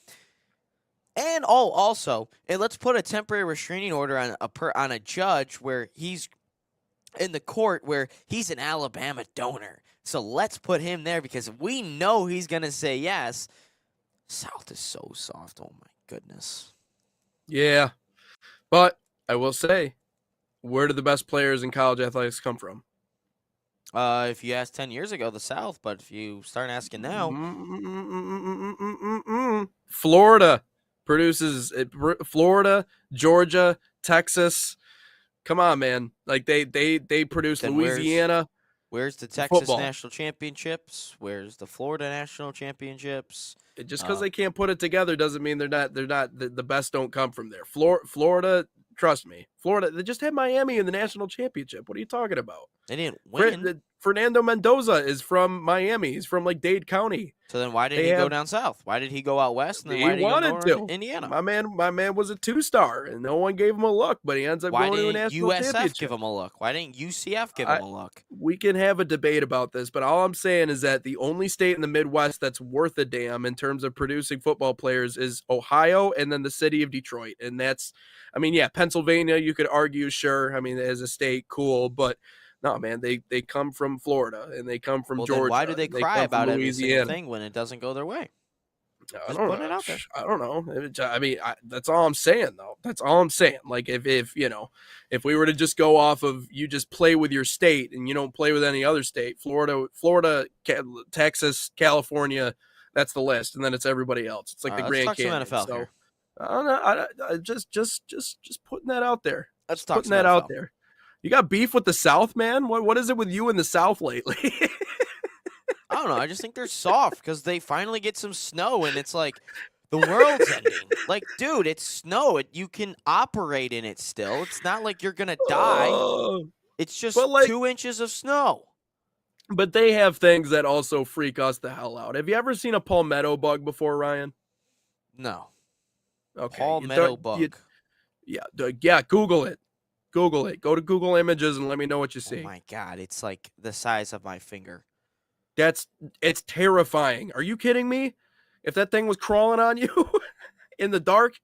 And also, let's put a temporary restraining order on a judge where he's in the court where he's an Alabama donor. So let's put him there because we know he's going to say yes. South is so soft. Oh, my goodness. Yeah. But I will say, where do the best players in college athletics come from? If you asked 10 years ago, the South. But if you start asking now. Florida produces Florida, Georgia, Texas. Come on, man. Like they produce Then Louisiana. Where's the Texas Football. National Championships? Where's the Florida National Championships? Just because they can't put it together doesn't mean they're not the best don't come from there. Florida, trust me. Florida, they just had Miami in the national championship. What are you talking about? They didn't win. Fernando Mendoza is from Miami. He's from like Dade County. So then why didn't he go down south? Why did he go out west? And then why did he wanted go to. Indiana? My man was a 2-star, and no one gave him a look, but he ends up going to a national USF championship. give him a look? Why didn't UCF give him a look? We can have a debate about this, but all I'm saying is that the only state in the Midwest that's worth a damn in terms of producing football players is Ohio and then the city of Detroit. And that's, I mean, yeah, Pennsylvania, you could argue, sure. I mean, as a state, cool, but no, man, they come from Florida and they come from Georgia. Then why do they cry about every single Louisiana. thing when it doesn't go their way? I don't know. I mean, that's all I'm saying, though. That's all I'm saying. Like, if we were to just go off of you just play with your state and you don't play with any other state, Florida, Texas, California, that's the list, and then it's everybody else. It's like the Grand Canyon. Let's talk some NFL here. I don't know. I just putting that out there. Let's talk putting that NFL. out there. You got beef with the South, man? What is it with you in the South lately? I don't know. I just think they're soft because they finally get some snow, and it's like the world's ending. Like, dude, it's snow. You can operate in it still. It's not like you're gonna die. It's just 2 inches of snow. But they have things that also freak us the hell out. Have you ever seen a palmetto bug before, Ryan? No. Okay. Palmetto bug. Yeah. Google it. Google it. Go to Google Images and let me know what you see. Oh my God, it's like the size of my finger. It's terrifying. Are you kidding me? If that thing was crawling on you in the dark,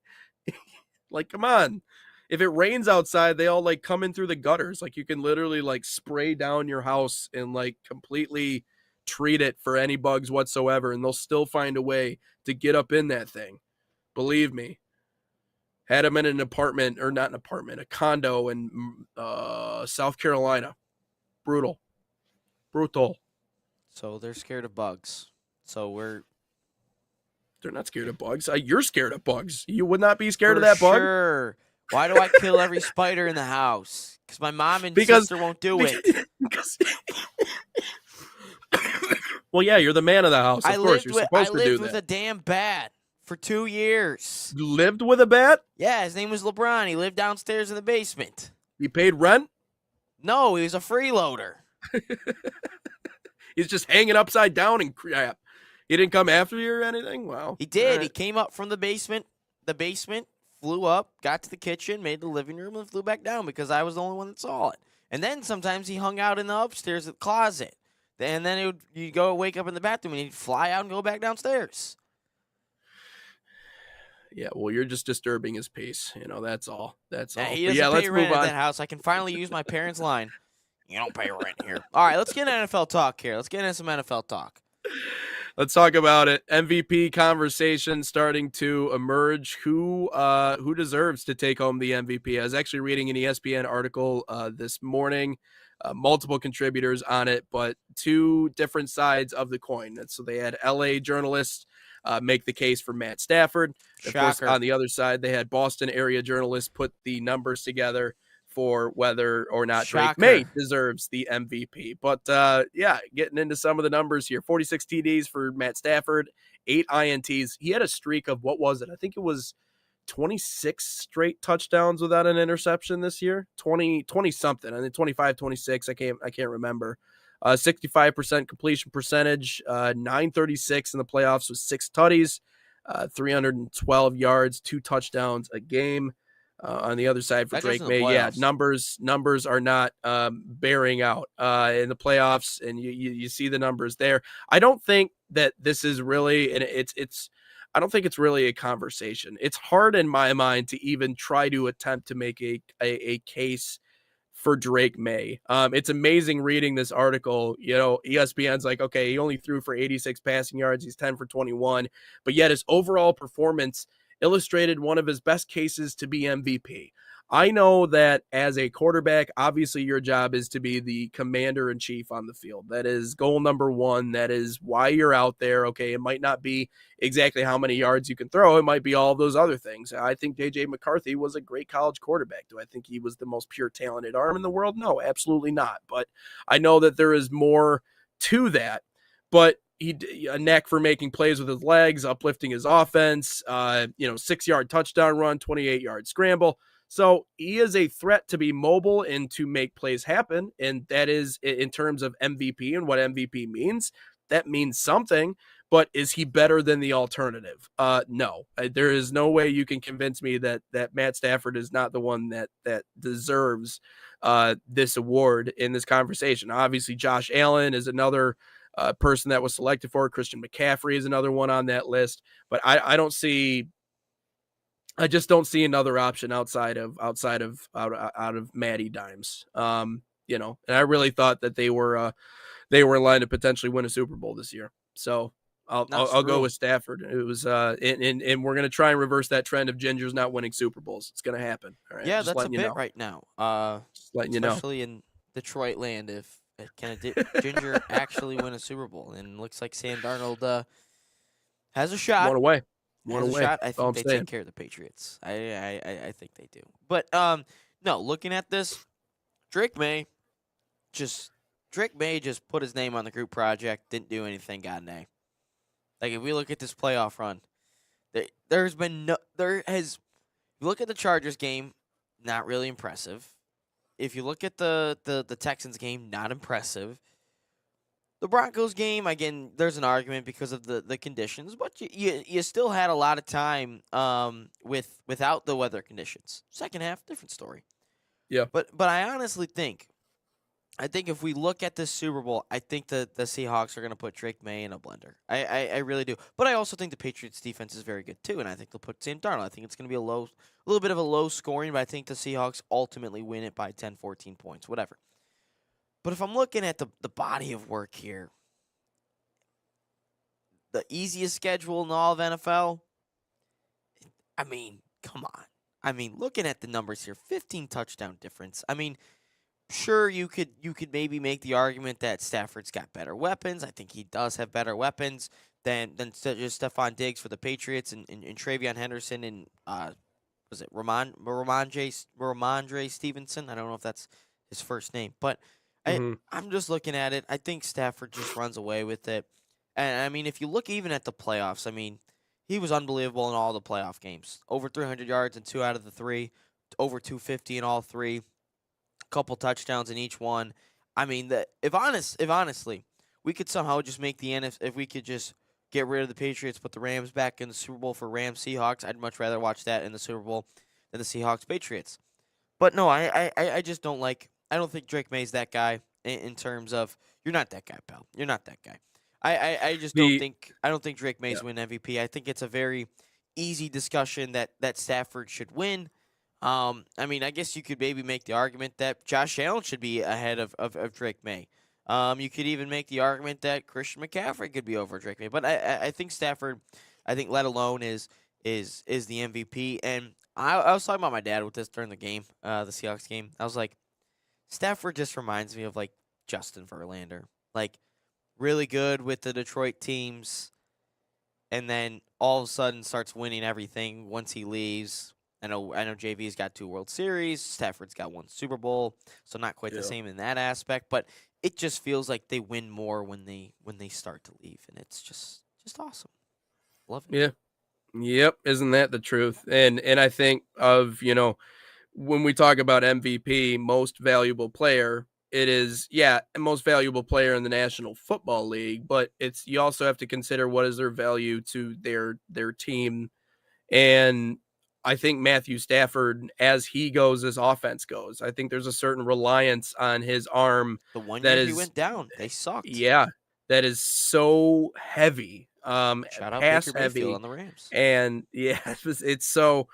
like, come on. If it rains outside, they all like come in through the gutters. Like, you can literally like spray down your house and like completely treat it for any bugs whatsoever, and they'll still find a way to get up in that thing. Believe me. Had him in a condo in South Carolina. Brutal. So they're scared of bugs. They're not scared of bugs. You're scared of bugs. You would not be scared of that bug? Sure. Why do I kill every spider in the house? Because my mom and sister won't do it. Well, yeah, you're the man of the house. Of course, you're supposed to do that. I lived with a damn bat for 2 years. Lived with a bat? Yeah, his name was LeBron. He lived downstairs in the basement. He paid rent? No, he was a freeloader. He's just hanging upside down and crap. He didn't come after you or anything? Wow. He did. All right. He came up from the basement. The basement, flew up, got to the kitchen, made the living room, and flew back down because I was the only one that saw it. And then sometimes he hung out in the upstairs closet. And then you'd go wake up in the bathroom and he'd fly out and go back downstairs. Yeah, well, you're just disturbing his peace. That's all. That's all. He But doesn't let's pay rent move at on. that house. I can finally use my parents' line. You don't pay rent here. All right, let's get into NFL talk here. Let's get into some NFL talk. Let's talk about it. MVP conversation starting to emerge. Who deserves to take home the MVP? I was actually reading an ESPN article this morning, multiple contributors on it, but two different sides of the coin. So they had LA journalists make the case for Matt Stafford. Of course, Shocker. on the other side, they had Boston area journalists put the numbers together for whether or not Shocker. Drake May deserves the MVP. But getting into some of the numbers here. 46 TDs for Matt Stafford, 8 INTs. He had a streak of, what was it? I think it was 26 straight touchdowns without an interception this year. 20 something. I think 25, 26. I can't remember. 65% completion percentage, 936 in the playoffs with 6 tutties, 312 yards, 2 touchdowns a game. On the other side for That goes Drake in the May, playoffs. numbers are not bearing out in the playoffs, and you see the numbers there. I don't think that this is really, and I don't think it's really a conversation. It's hard in my mind to even try to attempt to make a case for Drake May. It's amazing reading this article. ESPN's like, okay, he only threw for 86 passing yards. He's 10 for 21, but yet his overall performance illustrated one of his best cases to be MVP. I know that as a quarterback, obviously your job is to be the commander-in-chief on the field. That is goal number one. That is why you're out there. Okay, it might not be exactly how many yards you can throw. It might be all of those other things. I think J.J. McCarthy was a great college quarterback. Do I think he was the most pure talented arm in the world? No, absolutely not. But I know that there is more to that. But a knack for making plays with his legs, uplifting his offense, 6-yard touchdown run, 28-yard scramble. So he is a threat to be mobile and to make plays happen. And that is, in terms of MVP and what MVP means, that means something. But is he better than the alternative? No. There is no way you can convince me that Matt Stafford is not the one that deserves this award in this conversation. Obviously, Josh Allen is another person that was selected for. Christian McCaffrey is another one on that list, but I just don't see another option outside of Matty Dimes. And I really thought that they were in line to potentially win a Super Bowl this year. So I'll go with Stafford. It was and we're gonna try and reverse that trend of Gingers not winning Super Bowls. It's gonna happen. All right. Yeah, just that's a letting bit you know. right now. Just letting you know. Especially in Detroit land, if can a Ginger actually win a Super Bowl? And looks like Sam Darnold has a shot. One away. Has a shot. I That's all I'm think they saying. take care of the Patriots. I think they do. But no, looking at this, Drake May just put his name on the group project, didn't do anything, got an A. Like, if we look at this playoff run, there has if you look at the Chargers game, not really impressive. If you look at the Texans game, not impressive. The Broncos game, again, there's an argument because of the conditions, but you still had a lot of time without the weather conditions. Second half, different story. Yeah. But I honestly think if we look at this Super Bowl, I think the Seahawks are going to put Drake May in a blender. I really do. But I also think the Patriots defense is very good too, and I think they'll put Sam Darnold. I think it's going to be a little bit of a low scoring, but I think the Seahawks ultimately win it by 10, 14 points, whatever. But if I'm looking at the body of work here, the easiest schedule in all of NFL, I mean, come on. I mean, looking at the numbers here, 15 touchdown difference. I mean, sure, you could maybe make the argument that Stafford's got better weapons. I think he does have better weapons than just Stephon Diggs for the Patriots and Travion Henderson and was it Ramondre Stevenson? I don't know if that's his first name, but I'm just looking at it. I think Stafford just runs away with it. And I mean, if you look even at the playoffs, I mean, he was unbelievable in all the playoff games. Over 300 yards in 2 out of the 3, over 250 in all 3, couple touchdowns in each one. I mean, if honestly, we could somehow just make the NFC, if we could just get rid of the Patriots, put the Rams back in the Super Bowl for Rams Seahawks, I'd much rather watch that in the Super Bowl than the Seahawks Patriots. But no, I just don't like. I don't think Drake May's that guy in terms of you're not that guy, pal. You're not that guy. I just don't think Drake May's win MVP. I think it's a very easy discussion that Stafford should win. I mean, I guess you could maybe make the argument that Josh Allen should be ahead of Drake May. You could even make the argument that Christian McCaffrey could be over Drake May. But I think Stafford, let alone is the MVP. And I was talking about my dad with this during the game, the Seahawks game. I was like, Stafford just reminds me of like Justin Verlander, like really good with the Detroit teams, and then all of a sudden starts winning everything once he leaves. I know JV's got 2 World Series, Stafford's got 1 Super Bowl, so not quite the same in that aspect, but it just feels like they win more when they start to leave, and it's just awesome. Love it. Yeah. Yep, isn't that the truth? And I think of, when we talk about MVP, most valuable player, it is most valuable player in the National Football League, but you also have to consider what is their value to their team. And I think Matthew Stafford, as he goes, as offense goes, I think there's a certain reliance on his arm. The one year he went down, they sucked. Yeah, that is so heavy. Shout out pass Baker heavy Mayfield on the Rams. And it's so,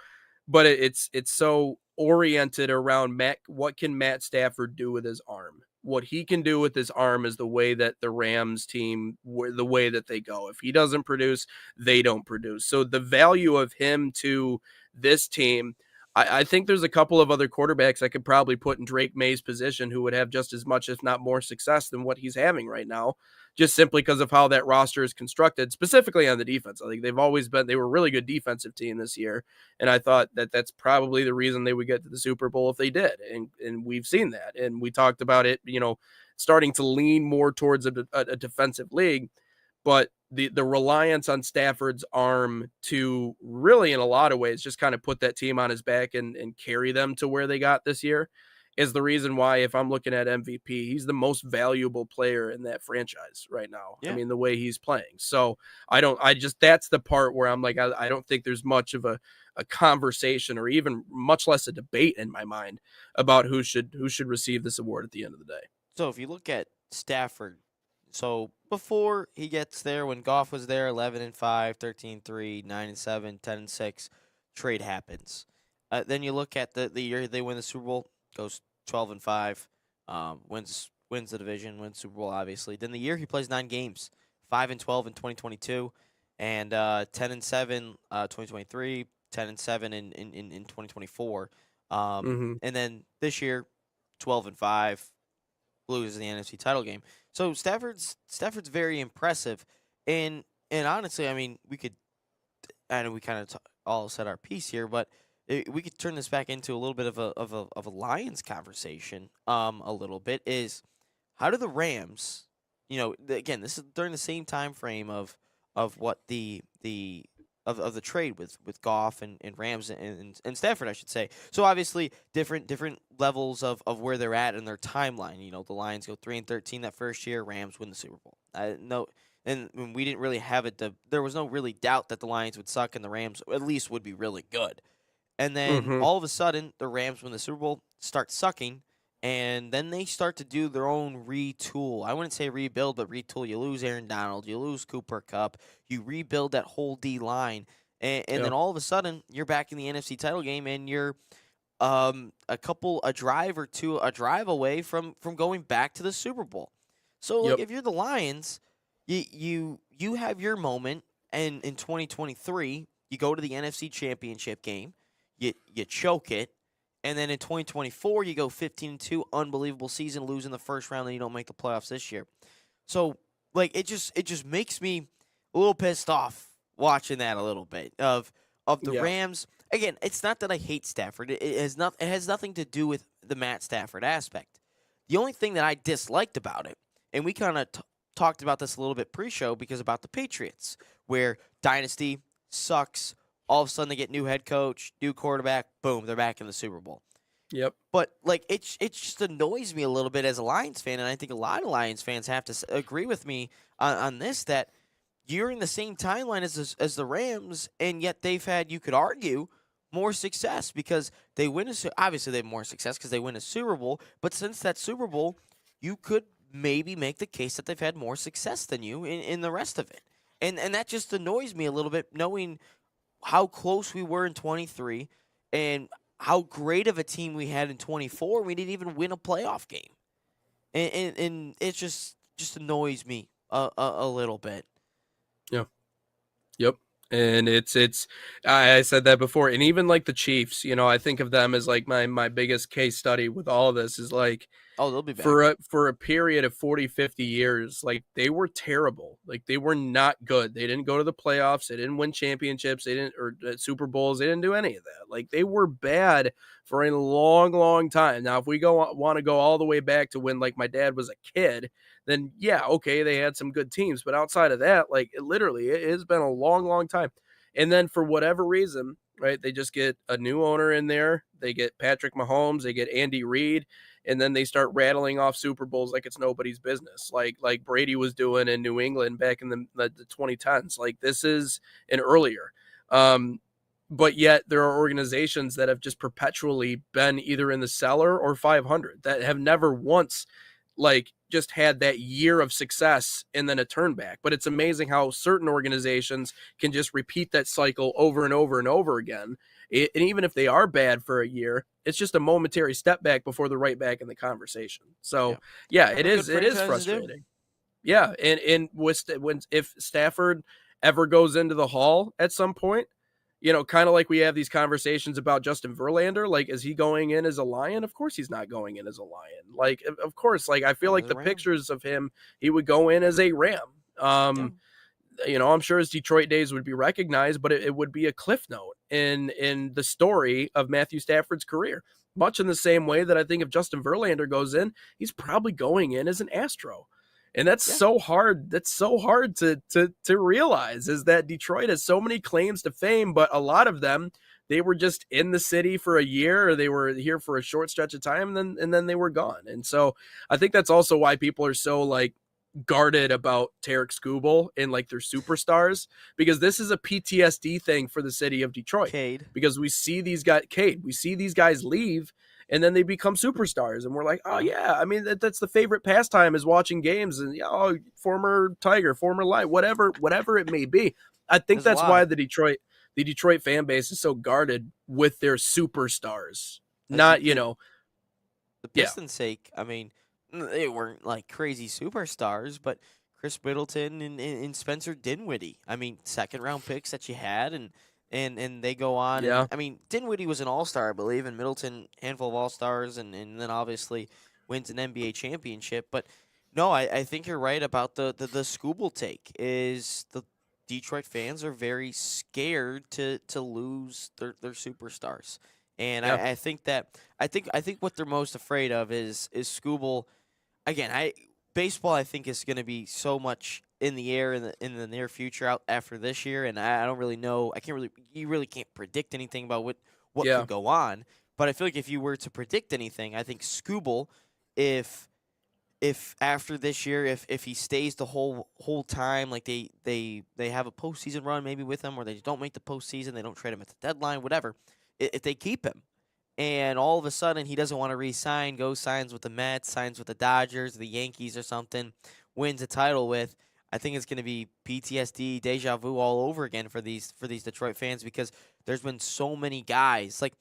but it's so oriented around what can Matt Stafford do with his arm? What he can do with his arm is the way that the Rams team, the way that they go. If he doesn't produce, they don't produce. So the value of him to this team, I think there's a couple of other quarterbacks I could probably put in Drake May's position who would have just as much, if not more, success than what he's having right now, just simply because of how that roster is constructed, specifically on the defense. I think they were a really good defensive team this year, and I thought that's probably the reason they would get to the Super Bowl if they did, and we've seen that, and we talked about it, starting to lean more towards a defensive league, but the reliance on Stafford's arm to really, in a lot of ways, just kind of put that team on his back and carry them to where they got this year is the reason why, if I'm looking at MVP, he's the most valuable player in that franchise right now. Yeah. I mean, the way he's playing. So that's the part where I'm like, I don't think there's much of a conversation or even much less a debate in my mind about who should receive this award at the end of the day. So if you look at Stafford, so before he gets there, when Goff was there, 11-5, 13-3, 9-7, 10-6, trade happens. Then you look at the year they win the Super Bowl, goes 12-5, wins the division, wins Super Bowl, obviously. Then the year he plays 9 games, 5-12 in 2022, and 10-7, 2023, 10-7 in 2024. And then this year, 12-5, loses the NFC title game. So Stafford's very impressive, and honestly, I mean, I know we kind of all said our piece here, but we could turn this back into a little bit of a Lions conversation. A little bit is how do the Rams, again, this is during the same time frame of what the trade with Goff and Rams and Stafford, I should say. So obviously different levels of where they're at in their timeline. The Lions go 3-13 that first year. Rams win the Super Bowl. No, and we didn't really have it. There was no really doubt that the Lions would suck and the Rams at least would be really good. And then all of a sudden, the Rams win the Super Bowl, start sucking, and then they start to do their own retool. I wouldn't say rebuild, but retool. You lose Aaron Donald, you lose Cooper Kupp, you rebuild that whole D line, and then all of a sudden, you're back in the NFC title game, and you're a drive away from going back to the Super Bowl. So like, if you're the Lions, you have your moment, and in 2023, you go to the NFC Championship game. You choke it, and then in 2024 you go 15-2, unbelievable season, losing the first round, and you don't make the playoffs this year. So like it just makes me a little pissed off watching that a little bit of the Rams. Again, it's not that I hate Stafford. It has nothing to do with the Matt Stafford aspect. The only thing that I disliked about it, and we kind of talked about this a little bit pre-show because about the Patriots, where dynasty sucks. All of a sudden, they get new head coach, new quarterback. Boom, they're back in the Super Bowl. Yep. But like it just annoys me a little bit as a Lions fan, and I think a lot of Lions fans have to agree with me on this, that you're in the same timeline as the Rams, and yet they've had, you could argue, more success because they win obviously they have more success because they win a Super Bowl. But since that Super Bowl, you could maybe make the case that they've had more success than you in the rest of it, and that just annoys me a little bit, knowing how close we were in 23 and how great of a team we had in 24. We didn't even win a playoff game. And it just annoys me a little bit. Yeah. Yep. And it's I said that before. And even like the Chiefs, I think of them as like my biggest case study with all of this is like, they'll be back. For a period of 40, 50 years, like they were terrible. Like they were not good. They didn't go to the playoffs. They didn't win championships. They didn't, or Super Bowls. They didn't do any of that. Like they were bad for a long, long time. Now, if we want to go all the way back to when like my dad was a kid, then yeah, okay, they had some good teams. But outside of that, like it has been a long, long time. And then for whatever reason, right, they just get a new owner in there. They get Patrick Mahomes. They get Andy Reid. And then they start rattling off Super Bowls like it's nobody's business, like Brady was doing in New England back in the 2010s. Like this is an earlier. But yet there are organizations that have just perpetually been either in the cellar or 500 that have never once like just had that year of success and then a turn back. But it's amazing how certain organizations can just repeat that cycle over and over and over again. And even if they are bad for a year, it's just a momentary step back before they're right back in the conversation. So yeah, it is frustrating. Yeah. And if Stafford ever goes into the Hall at some point, kind of like we have these conversations about Justin Verlander, like, is he going in as a Lion? Of course he's not going in as a Lion. Like, of course, like, I feel like the pictures of him, he would go in as a Ram. I'm sure his Detroit days would be recognized, but it would be a cliff note in the story of Matthew Stafford's career. Much in the same way that I think if Justin Verlander goes in, he's probably going in as an Astro. And that's so hard. That's so hard to realize, is that Detroit has so many claims to fame, but a lot of them, they were just in the city for a year, or they were here for a short stretch of time, and then they were gone. And so I think that's also why people are so like guarded about Tarek Skubal and like their superstars, because this is a PTSD thing for the city of Detroit. Cade. Because we see these guys leave, and then they become superstars, and we're like, oh yeah, I mean that's the favorite pastime, is watching games, and former Tiger, former Lion, whatever it may be. I think that's why the Detroit fan base is so guarded with their superstars. Not the Pistons' sake. I mean, they weren't like crazy superstars, but Chris Middleton and Spencer Dinwiddie. I mean, second round picks that you had, and they go on. Yeah. And, I mean, Dinwiddie was an all-star, I believe, and Middleton, handful of all-stars, and then obviously wins an NBA championship. But no, I think you're right about the Skubal take. Is the Detroit fans are very scared to lose their superstars. And I think what they're most afraid of is Skubal. Again, baseball I think is going to be so much in the air in the near future out after this year, and I don't really know. You really can't predict anything about what could go on. But I feel like if you were to predict anything, I think Skubal, if after this year, if he stays the whole time, like they have a postseason run maybe with him, or they don't make the postseason, they don't trade him at the deadline, whatever. If they keep him, and all of a sudden he doesn't want to re-sign, goes signs with the Mets, signs with the Dodgers, the Yankees or something, wins a title with, I think it's going to be PTSD, deja vu all over again for these Detroit fans, because there's been so many guys. Like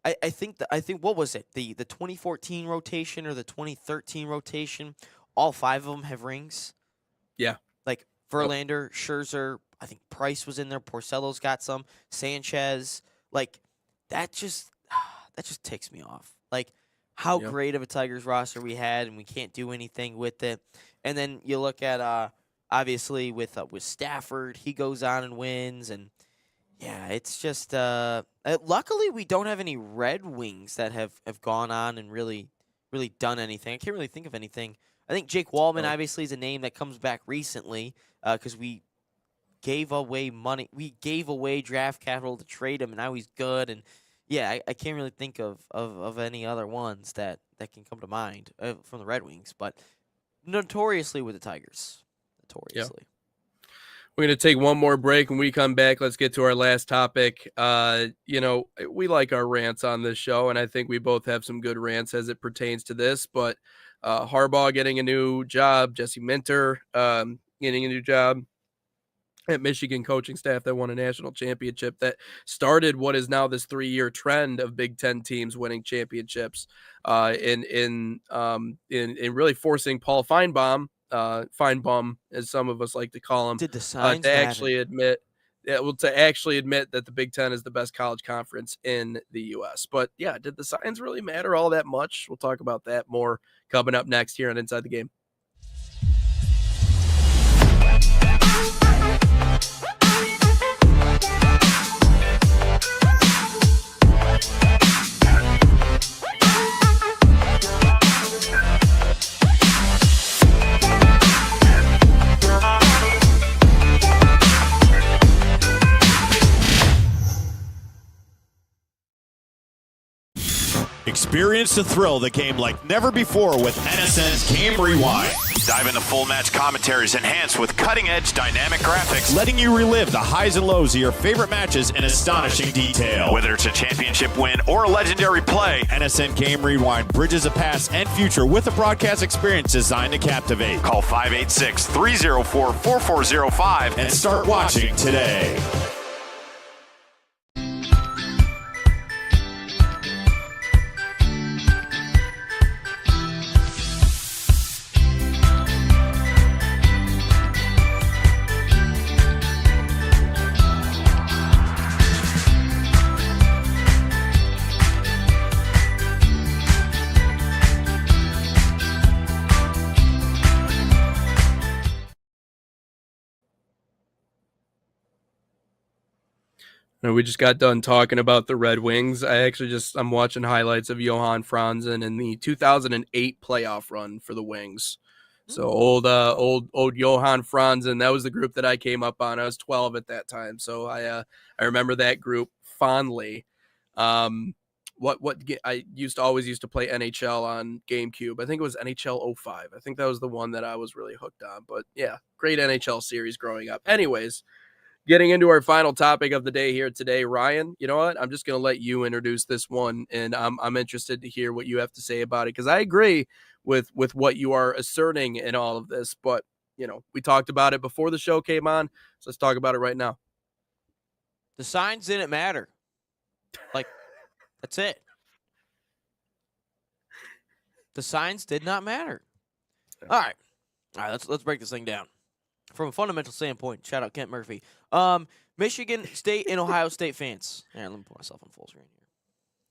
I think what was it, the 2014 rotation or the 2013 rotation? All 5 of them have rings. Yeah, like Verlander, Scherzer, I think Price was in there. Porcello's got some. Sanchez, like. That just ticks me off. Like how great of a Tigers roster we had, and we can't do anything with it. And then you look at obviously with Stafford, he goes on and wins, and yeah, it's just luckily we don't have any Red Wings that have gone on and really done anything. I can't really think of anything. I think Jake Wallman obviously is a name that comes back recently because we gave away money. We gave away draft capital to trade him, and now he's good. And yeah, I can't really think of any other ones that can come to mind from the Red Wings, but notoriously with the Tigers. Notoriously. We're going to take one more break. When we come back, let's get to our last topic. We like our rants on this show, and I think we both have some good rants as it pertains to this. But Harbaugh getting a new job, Jesse Minter getting a new job at Michigan coaching staff that won a national championship that started what is now this 3-year trend of Big Ten teams winning championships in really forcing Paul Feinbaum, as some of us like to call him, to actually admit that the Big Ten is the best college conference in the U.S. But yeah, did the signs really matter all that much? We'll talk about that more coming up next here on Inside the Game. Experience the thrill of the game like never before with NSN's Game Rewind. Dive into full match commentaries enhanced with cutting-edge dynamic graphics, letting you relive the highs and lows of your favorite matches in astonishing detail. Whether it's a championship win or a legendary play, NSN Game Rewind bridges the past and future with a broadcast experience designed to captivate. Call 586-304-4405 and start watching today. We just got done talking about the Red Wings. I'm watching highlights of Johan Franzen in the 2008 playoff run for the Wings. So old Johan Franzen. That was the group that I came up on. I was 12 at that time, so I remember that group fondly. I always used to play NHL on GameCube. I think it was NHL 05. I think that was the one that I was really hooked on. But yeah, great NHL series growing up. Anyways, getting into our final topic of the day here today, Ryan, you know what? I'm just going to let you introduce this one, and I'm interested to hear what you have to say about it, because I agree with what you are asserting in all of this. But, we talked about it before the show came on, so let's talk about it right now. The signs didn't matter. That's it. The signs did not matter. All right, let's break this thing down. From a fundamental standpoint, shout out Kent Murphy. Michigan State and Ohio State fans. Let me put myself on full screen here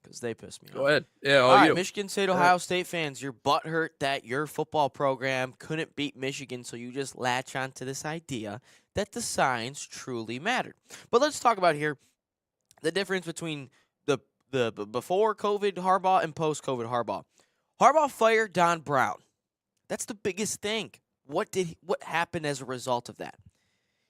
because they pissed me off. Go ahead. Yeah, all right, Michigan State, Ohio State fans, you're butthurt that your football program couldn't beat Michigan, so you just latch on to this idea that the signs truly mattered. But let's talk about here the difference between the before COVID Harbaugh and post COVID Harbaugh. Harbaugh fired Don Brown. That's the biggest thing. What happened as a result of that?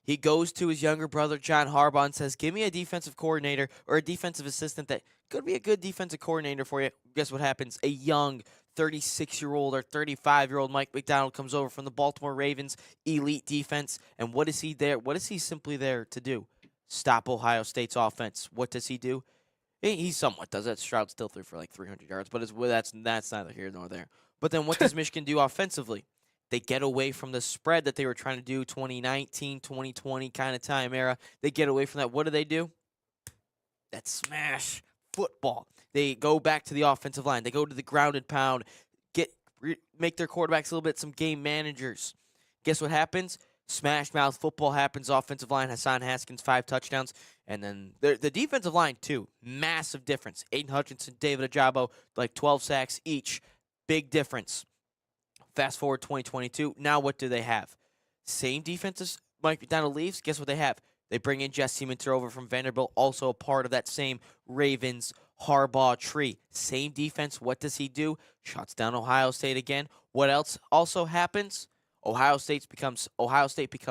He goes to his younger brother, John Harbaugh, and says, give me a defensive coordinator or a defensive assistant that could be a good defensive coordinator for you. Guess what happens? A young 36-year-old or 35-year-old Mike Macdonald comes over from the Baltimore Ravens elite defense. And what is he there? What is he simply there to do? Stop Ohio State's offense. What does he do? He somewhat does that. Stroud still threw for like 300 yards, but that's neither here nor there. But then what does Michigan do offensively? They get away from the spread that they were trying to do 2019, 2020 kind of time era. They get away from that. What do? That's smash football. They go back to the offensive line. They go to the grounded pound, make their quarterbacks a little bit some game managers. Guess what happens? Smash mouth football happens. Offensive line, Hassan Haskins, 5 touchdowns. And then the defensive line, too. Massive difference. Aiden Hutchinson, David Ajabo, like 12 sacks each. Big difference. Fast forward 2022. Now what do they have? Same defenses. Mike McDonald leaves. Guess what they have? They bring in Jesse Minter over from Vanderbilt, also a part of that same Ravens Harbaugh tree. Same defense. What does he do? Shuts down Ohio State again. What else also happens? Ohio State becomes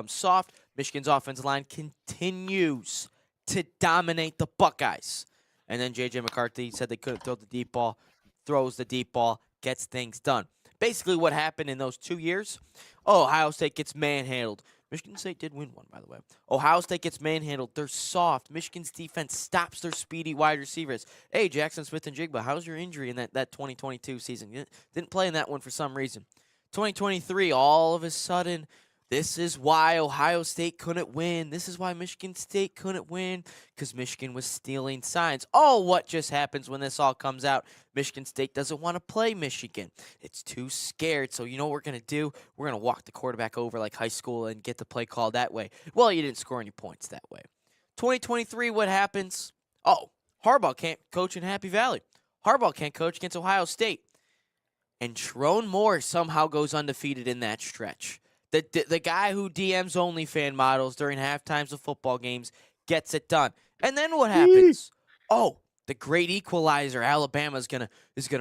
soft. Michigan's offensive line continues to dominate the Buckeyes. And then J.J. McCarthy said they couldn't throw the deep ball, throws the deep ball, gets things done. Basically what happened in those 2 years, Ohio State gets manhandled. Michigan State did win one, by the way. Ohio State gets manhandled. They're soft. Michigan's defense stops their speedy wide receivers. Hey, Jackson Smith-Njigba, how's your injury in that 2022 season? You didn't play in that one for some reason. 2023, all of a sudden, this is why Ohio State couldn't win. This is why Michigan State couldn't win, because Michigan was stealing signs. What just happens when this all comes out? Michigan State doesn't want to play Michigan. It's too scared. So you know what we're going to do? We're going to walk the quarterback over like high school and get the play called that way. Well, you didn't score any points that way. 2023, what happens? Harbaugh can't coach in Happy Valley. Harbaugh can't coach against Ohio State. And Tyrone Moore somehow goes undefeated in that stretch. The guy who DMs OnlyFans models during halftimes of football games gets it done. And then what happens? The great equalizer. Alabama is gonna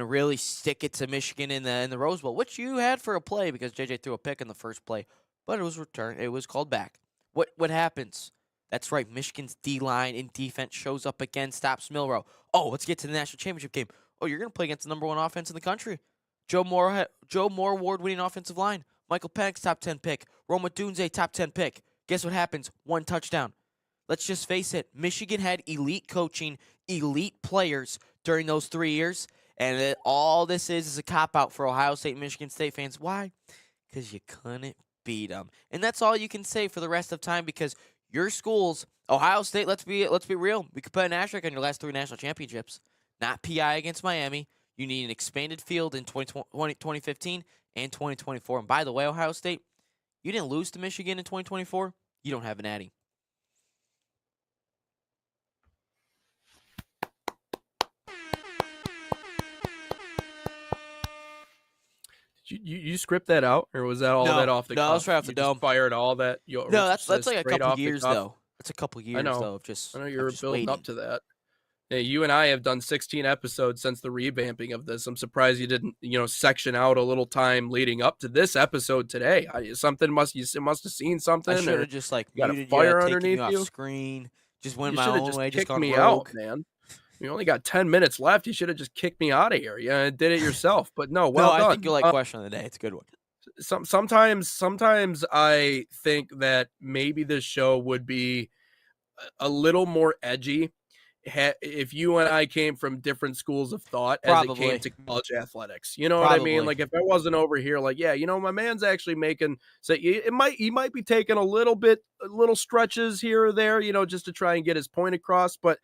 really stick it to Michigan in the Rose Bowl, which you had for a play because JJ threw a pick in the first play, but it was returned. It was called back. What happens? That's right. Michigan's D-line and defense shows up again, stops Milroe. Let's get to the national championship game. You're gonna play against the number one offense in the country. Joe Moore award-winning offensive line. Michael Penix, top 10 pick. Roma Dunze, top 10 pick. Guess what happens? 1 touchdown. Let's just face it. Michigan had elite coaching, elite players during those 3 years, and all this is a cop-out for Ohio State and Michigan State fans. Why? Because you couldn't beat them. And that's all you can say for the rest of time because your schools, Ohio State, let's be real. We could put an asterisk on your last 3 national championships. Not PI against Miami. You need an expanded field in 2015 and 2024. And by the way, Ohio State, you didn't lose to Michigan in 2024. You don't have an Addy. You script that out, or was that all that off the cuff? No, it was right off the dome. Fired all that. No, that's like a couple years though. That's a couple years though. I know you're building up to that. Yeah, you and I have done 16 episodes since the revamping of this. I'm surprised you didn't, section out a little time leading up to this episode today. You must have seen something. I should have just got muted a fire you, underneath off you. Screen. Just went my own way. Just kicked me rogue. out, man. You only got 10 minutes left. You should have just kicked me out of here. Yeah, did it yourself. But no, well done. I think you like question of the day. It's a good one. Sometimes I think that maybe this show would be a little more edgy if you and I came from different schools of thought as it came to college athletics. You know what I mean? Like if I wasn't over here, like, yeah, my man's actually making, so he might be taking a little stretches here or there, just to try and get his point across. But,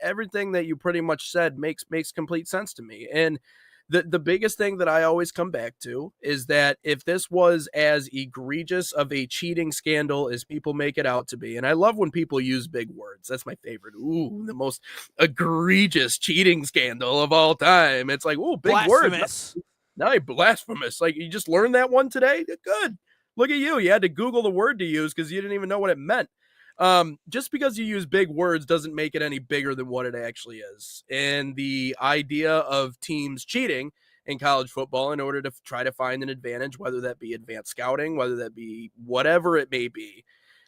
everything that you pretty much said makes complete sense to me. And the biggest thing that I always come back to is that if this was as egregious of a cheating scandal as people make it out to be, and I love when people use big words. That's my favorite. Ooh, the most egregious cheating scandal of all time. It's like, ooh, big blasphemous. Word. No, blasphemous. Like you just learned that one today? Good. Look at you. You had to Google the word to use because you didn't even know what it meant. Just because you use big words doesn't make it any bigger than what it actually is. And the idea of teams cheating in college football in order to try to find an advantage, whether that be advanced scouting, whether that be whatever it may be,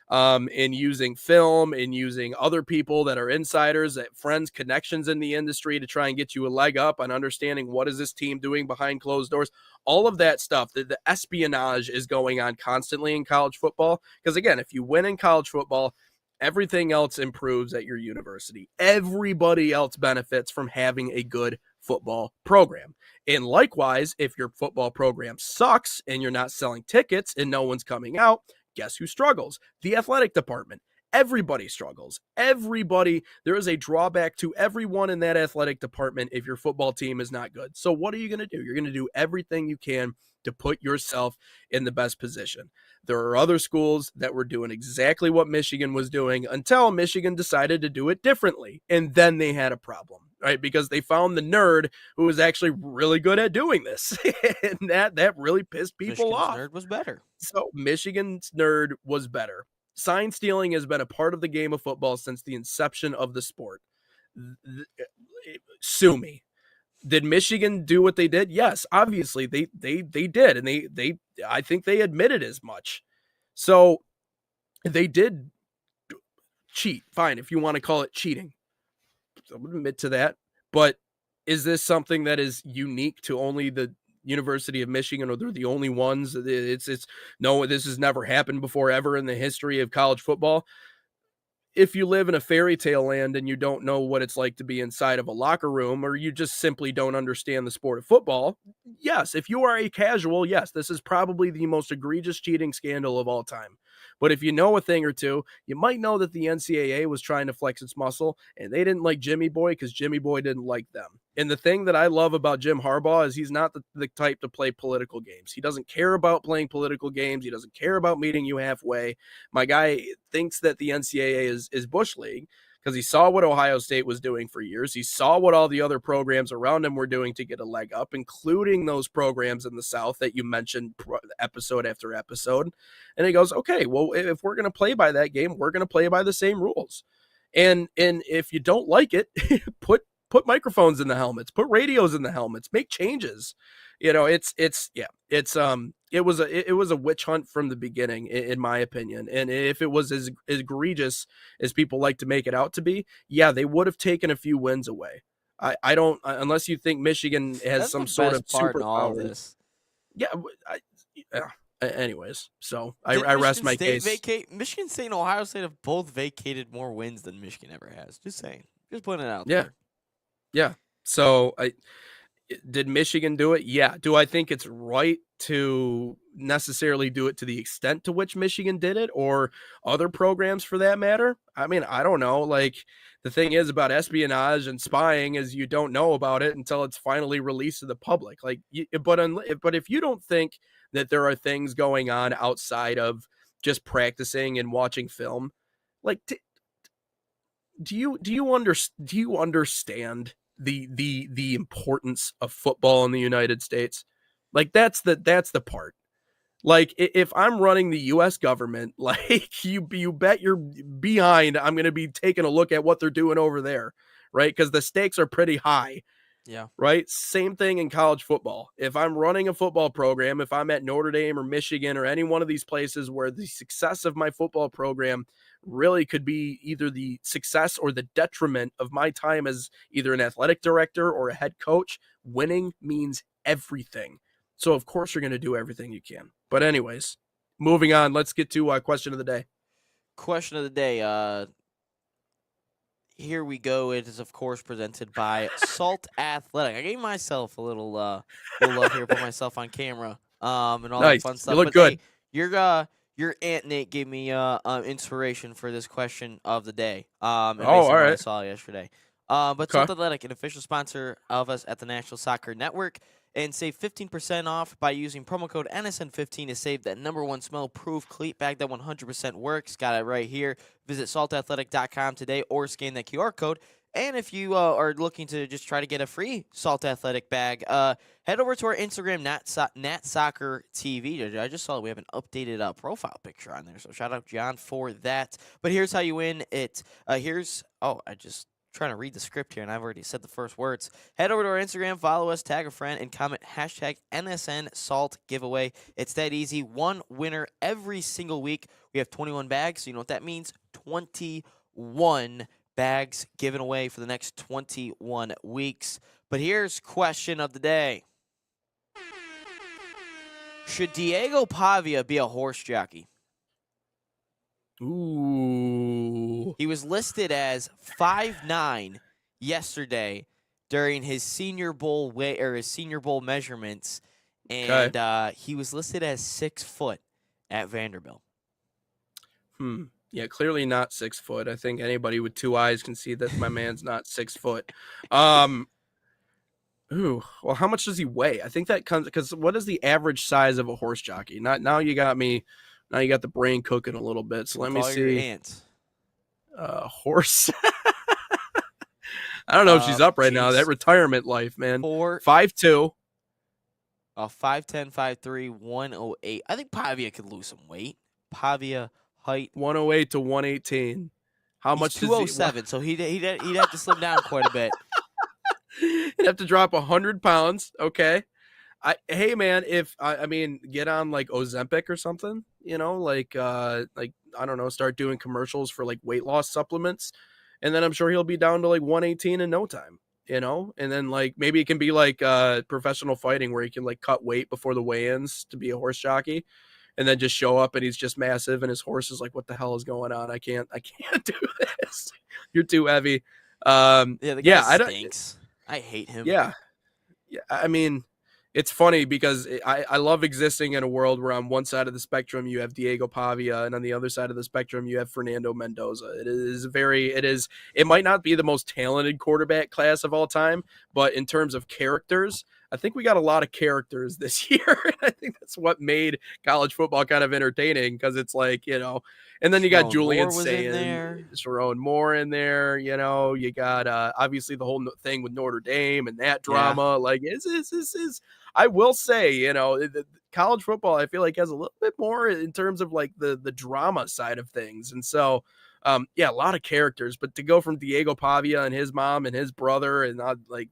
in using film, in using other people that are insiders, that friends, connections in the industry to try and get you a leg up on understanding what is this team doing behind closed doors. All of that stuff, the espionage is going on constantly in college football. Because again, if you win in college football, everything else improves at your university. Everybody else benefits from having a good football program. And likewise, if your football program sucks and you're not selling tickets and no one's coming out, guess who struggles? The athletic department. Everybody struggles. Everybody. There is a drawback to everyone in that athletic department if your football team is not good. So what are you going to do? You're going to do everything you can to put yourself in the best position. There are other schools that were doing exactly what Michigan was doing until Michigan decided to do it differently. And then they had a problem, right? Because they found the nerd who was actually really good at doing this. And that really pissed people off. Michigan's nerd was better. So Michigan's nerd was better. Sign stealing has been a part of the game of football since the inception of the sport. Sue me. Did Michigan do what they did? Yes, obviously they did, and they I think they admitted as much. So they did cheat. Fine, if you want to call it cheating, I would admit to that. But is this something that is unique to only the University of Michigan, or they're the only ones? It's no, this has never happened before ever in the history of college football. If you live in a fairy tale land and you don't know what it's like to be inside of a locker room, or you just simply don't understand the sport of football, yes, if you are a casual, yes, this is probably the most egregious cheating scandal of all time. But if you know a thing or two, you might know that the NCAA was trying to flex its muscle, and they didn't like Jimmy Boy because Jimmy Boy didn't like them. And the thing that I love about Jim Harbaugh is he's not the type to play political games. He doesn't care about playing political games. He doesn't care about meeting you halfway. My guy thinks that the NCAA is Bush League because he saw what Ohio State was doing for years. He saw what all the other programs around him were doing to get a leg up, including those programs in the South that you mentioned episode after episode. And he goes, okay, well, if we're going to play by that game, we're going to play by the same rules. And if you don't like it, put microphones in the helmets, put radios in the helmets, make changes. You know, it was a witch hunt from the beginning, in my opinion. And if it was as egregious as people like to make it out to be, yeah, they would have taken a few wins away. I don't, unless you think Michigan has That's some the sort best of part in all superpower. this. Yeah. Anyways, so I rest my case. Michigan State and Ohio State have both vacated more wins than Michigan ever has. Just saying. Just putting it out there. Yeah. So did Michigan do it? Yeah. Do I think it's right to necessarily do it to the extent to which Michigan did it, or other programs for that matter? I mean, I don't know. Like, the thing is about espionage and spying is you don't know about it until it's finally released to the public. Like, but if you don't think that there are things going on outside of just practicing and watching film, like, do you understand the importance of football in the United States? Like, that's the part. Like, if I'm running the U.S. government, like, you bet you're behind I'm going to be taking a look at what they're doing over there, right? Because the stakes are pretty high. Yeah. Right. Same thing in college football. If I'm running a football program, if I'm at Notre Dame or Michigan or any one of these places where the success of my football program really could be either the success or the detriment of my time as either an athletic director or a head coach, winning means everything. So of course you're going to do everything you can. But anyways, moving on, let's get to question of the day. Question of the day. Here we go. It is, of course, presented by Salt Athletic. I gave myself a little love here, put myself on camera, and all Nice. that fun stuff. You look But, good. Hey, your Aunt Nate gave me inspiration for this question of the day. And based on all what I right. saw yesterday. But Salt Athletic, an official sponsor of us at the National Soccer Network, and save 15% off by using promo code NSN15 to save that #1 smell-proof cleat bag that 100% works. Got it right here. Visit saltathletic.com today or scan that QR code. And if you are looking to just try to get a free Salt Athletic bag, head over to our Instagram, Nat Soccer TV. I just saw that we have an updated profile picture on there, so shout out John for that. But here's how you win it. Trying to read the script here, and I've already said the first words. Head over to our Instagram, follow us, tag a friend, and comment hashtag NSN Salt Giveaway. It's that easy. One winner every single week. We have 21 bags, so you know what that means. 21 bags given away for the next 21 weeks. But here's question of the day. Should Diego Pavia be a horse jockey? Ooh. He was listed as 5'9" yesterday during his Senior Bowl measurements, and he was listed as 6 foot at Vanderbilt. Yeah, clearly not 6 foot. I think anybody with 2 eyes can see that my man's not 6 foot. Ooh, well, how much does he weigh? I think that comes because what is the average size of a horse jockey? Now you got me. Now you got the brain cooking a little bit. So let me see. Your aunt. Horse. I don't know if she's up right now. That retirement life, man. 5'2". 5'10", 5'3", 108. I think Pavia could lose some weight. Pavia height 108 to 118. How much? 207. So he'd have to slim down quite a bit. and have to drop 100 pounds. Okay. Hey man, if I mean, get on like Ozempic or something, like I don't know, start doing commercials for like weight loss supplements, and then I'm sure he'll be down to like 118 in no time, and then like maybe it can be like professional fighting where he can like cut weight before the weigh-ins to be a horse jockey, and then just show up and he's just massive and his horse is like, what the hell is going on? I can't do this. You're too heavy. The guy stinks. I hate him. Yeah. I mean, it's funny because I love existing in a world where on one side of the spectrum you have Diego Pavia and on the other side of the spectrum you have Fernando Mendoza. It might not be the most talented quarterback class of all time, but in terms of characters, I think we got a lot of characters this year. And I think that's what made college football kind of entertaining, because it's like, and then you got Julian Sayin, Sharon Moore in there, you got obviously the whole thing with Notre Dame and that drama. Yeah. Like, I will say, college football, I feel like has a little bit more in terms of like the drama side of things. And so, a lot of characters, but to go from Diego Pavia and his mom and his brother and like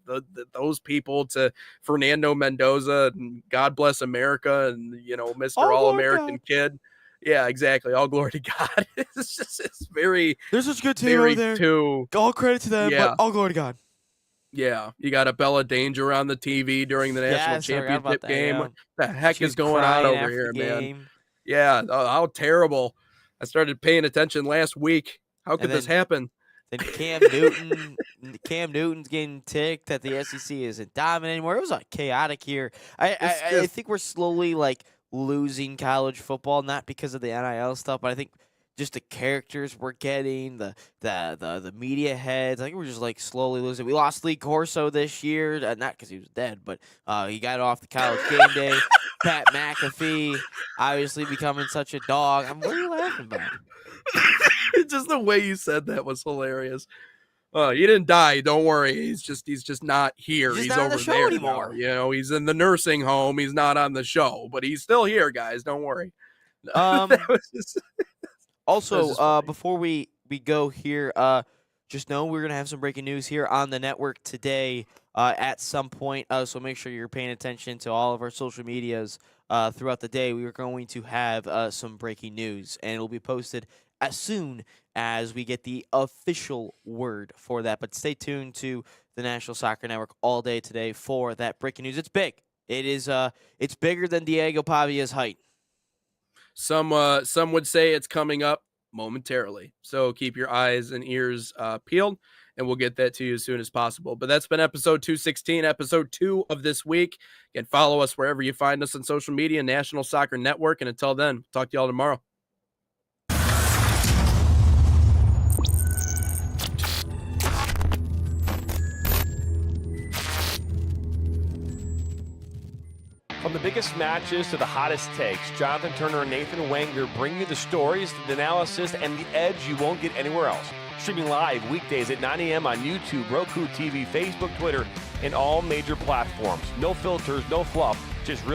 those people to Fernando Mendoza and God Bless America and, Mr. All-American Kid. Yeah, exactly. All glory to God. It's very, there's such a good team over there. All credit to them, but all glory to God. Yeah, you got a Bella Danger on the TV during the national championship game. What the heck is going on over here, man? Yeah, how terrible. I started paying attention last week. How could this happen? Then Cam Newton's getting ticked that the SEC isn't dominant anymore. It was like chaotic here. I think we're slowly like losing college football, not because of the NIL stuff, but I think just the characters we're getting, the media heads. I think we're just like slowly losing. We lost Lee Corso this year, not because he was dead, but he got off the College Game Day. Pat McAfee obviously becoming such a dog. What are you laughing about? Just the way you said that was hilarious. He didn't die. Don't worry. He's just not here. He's not over on the show there anymore. Now. He's in the nursing home. He's not on the show, but he's still here, guys. Don't worry. Also, before we go here, just know we're going to have some breaking news here on the network today at some point. So make sure you're paying attention to all of our social medias throughout the day. We are going to have some breaking news, and it'll be posted as soon as we get the official word for that. But stay tuned to the National Soccer Network all day today for that breaking news. It's big. It's bigger than Diego Pavia's height. Some would say it's coming up momentarily. So keep your eyes and ears peeled, and we'll get that to you as soon as possible. But that's been episode 216, episode 2 of this week. Again, follow us wherever you find us on social media, National Soccer Network. And until then, talk to y'all tomorrow. From the biggest matches to the hottest takes, Jonathan Turner and Nathan Wenger bring you the stories, the analysis, and the edge you won't get anywhere else. Streaming live weekdays at 9 a.m. on YouTube, Roku TV, Facebook, Twitter, and all major platforms. No filters, no fluff, just real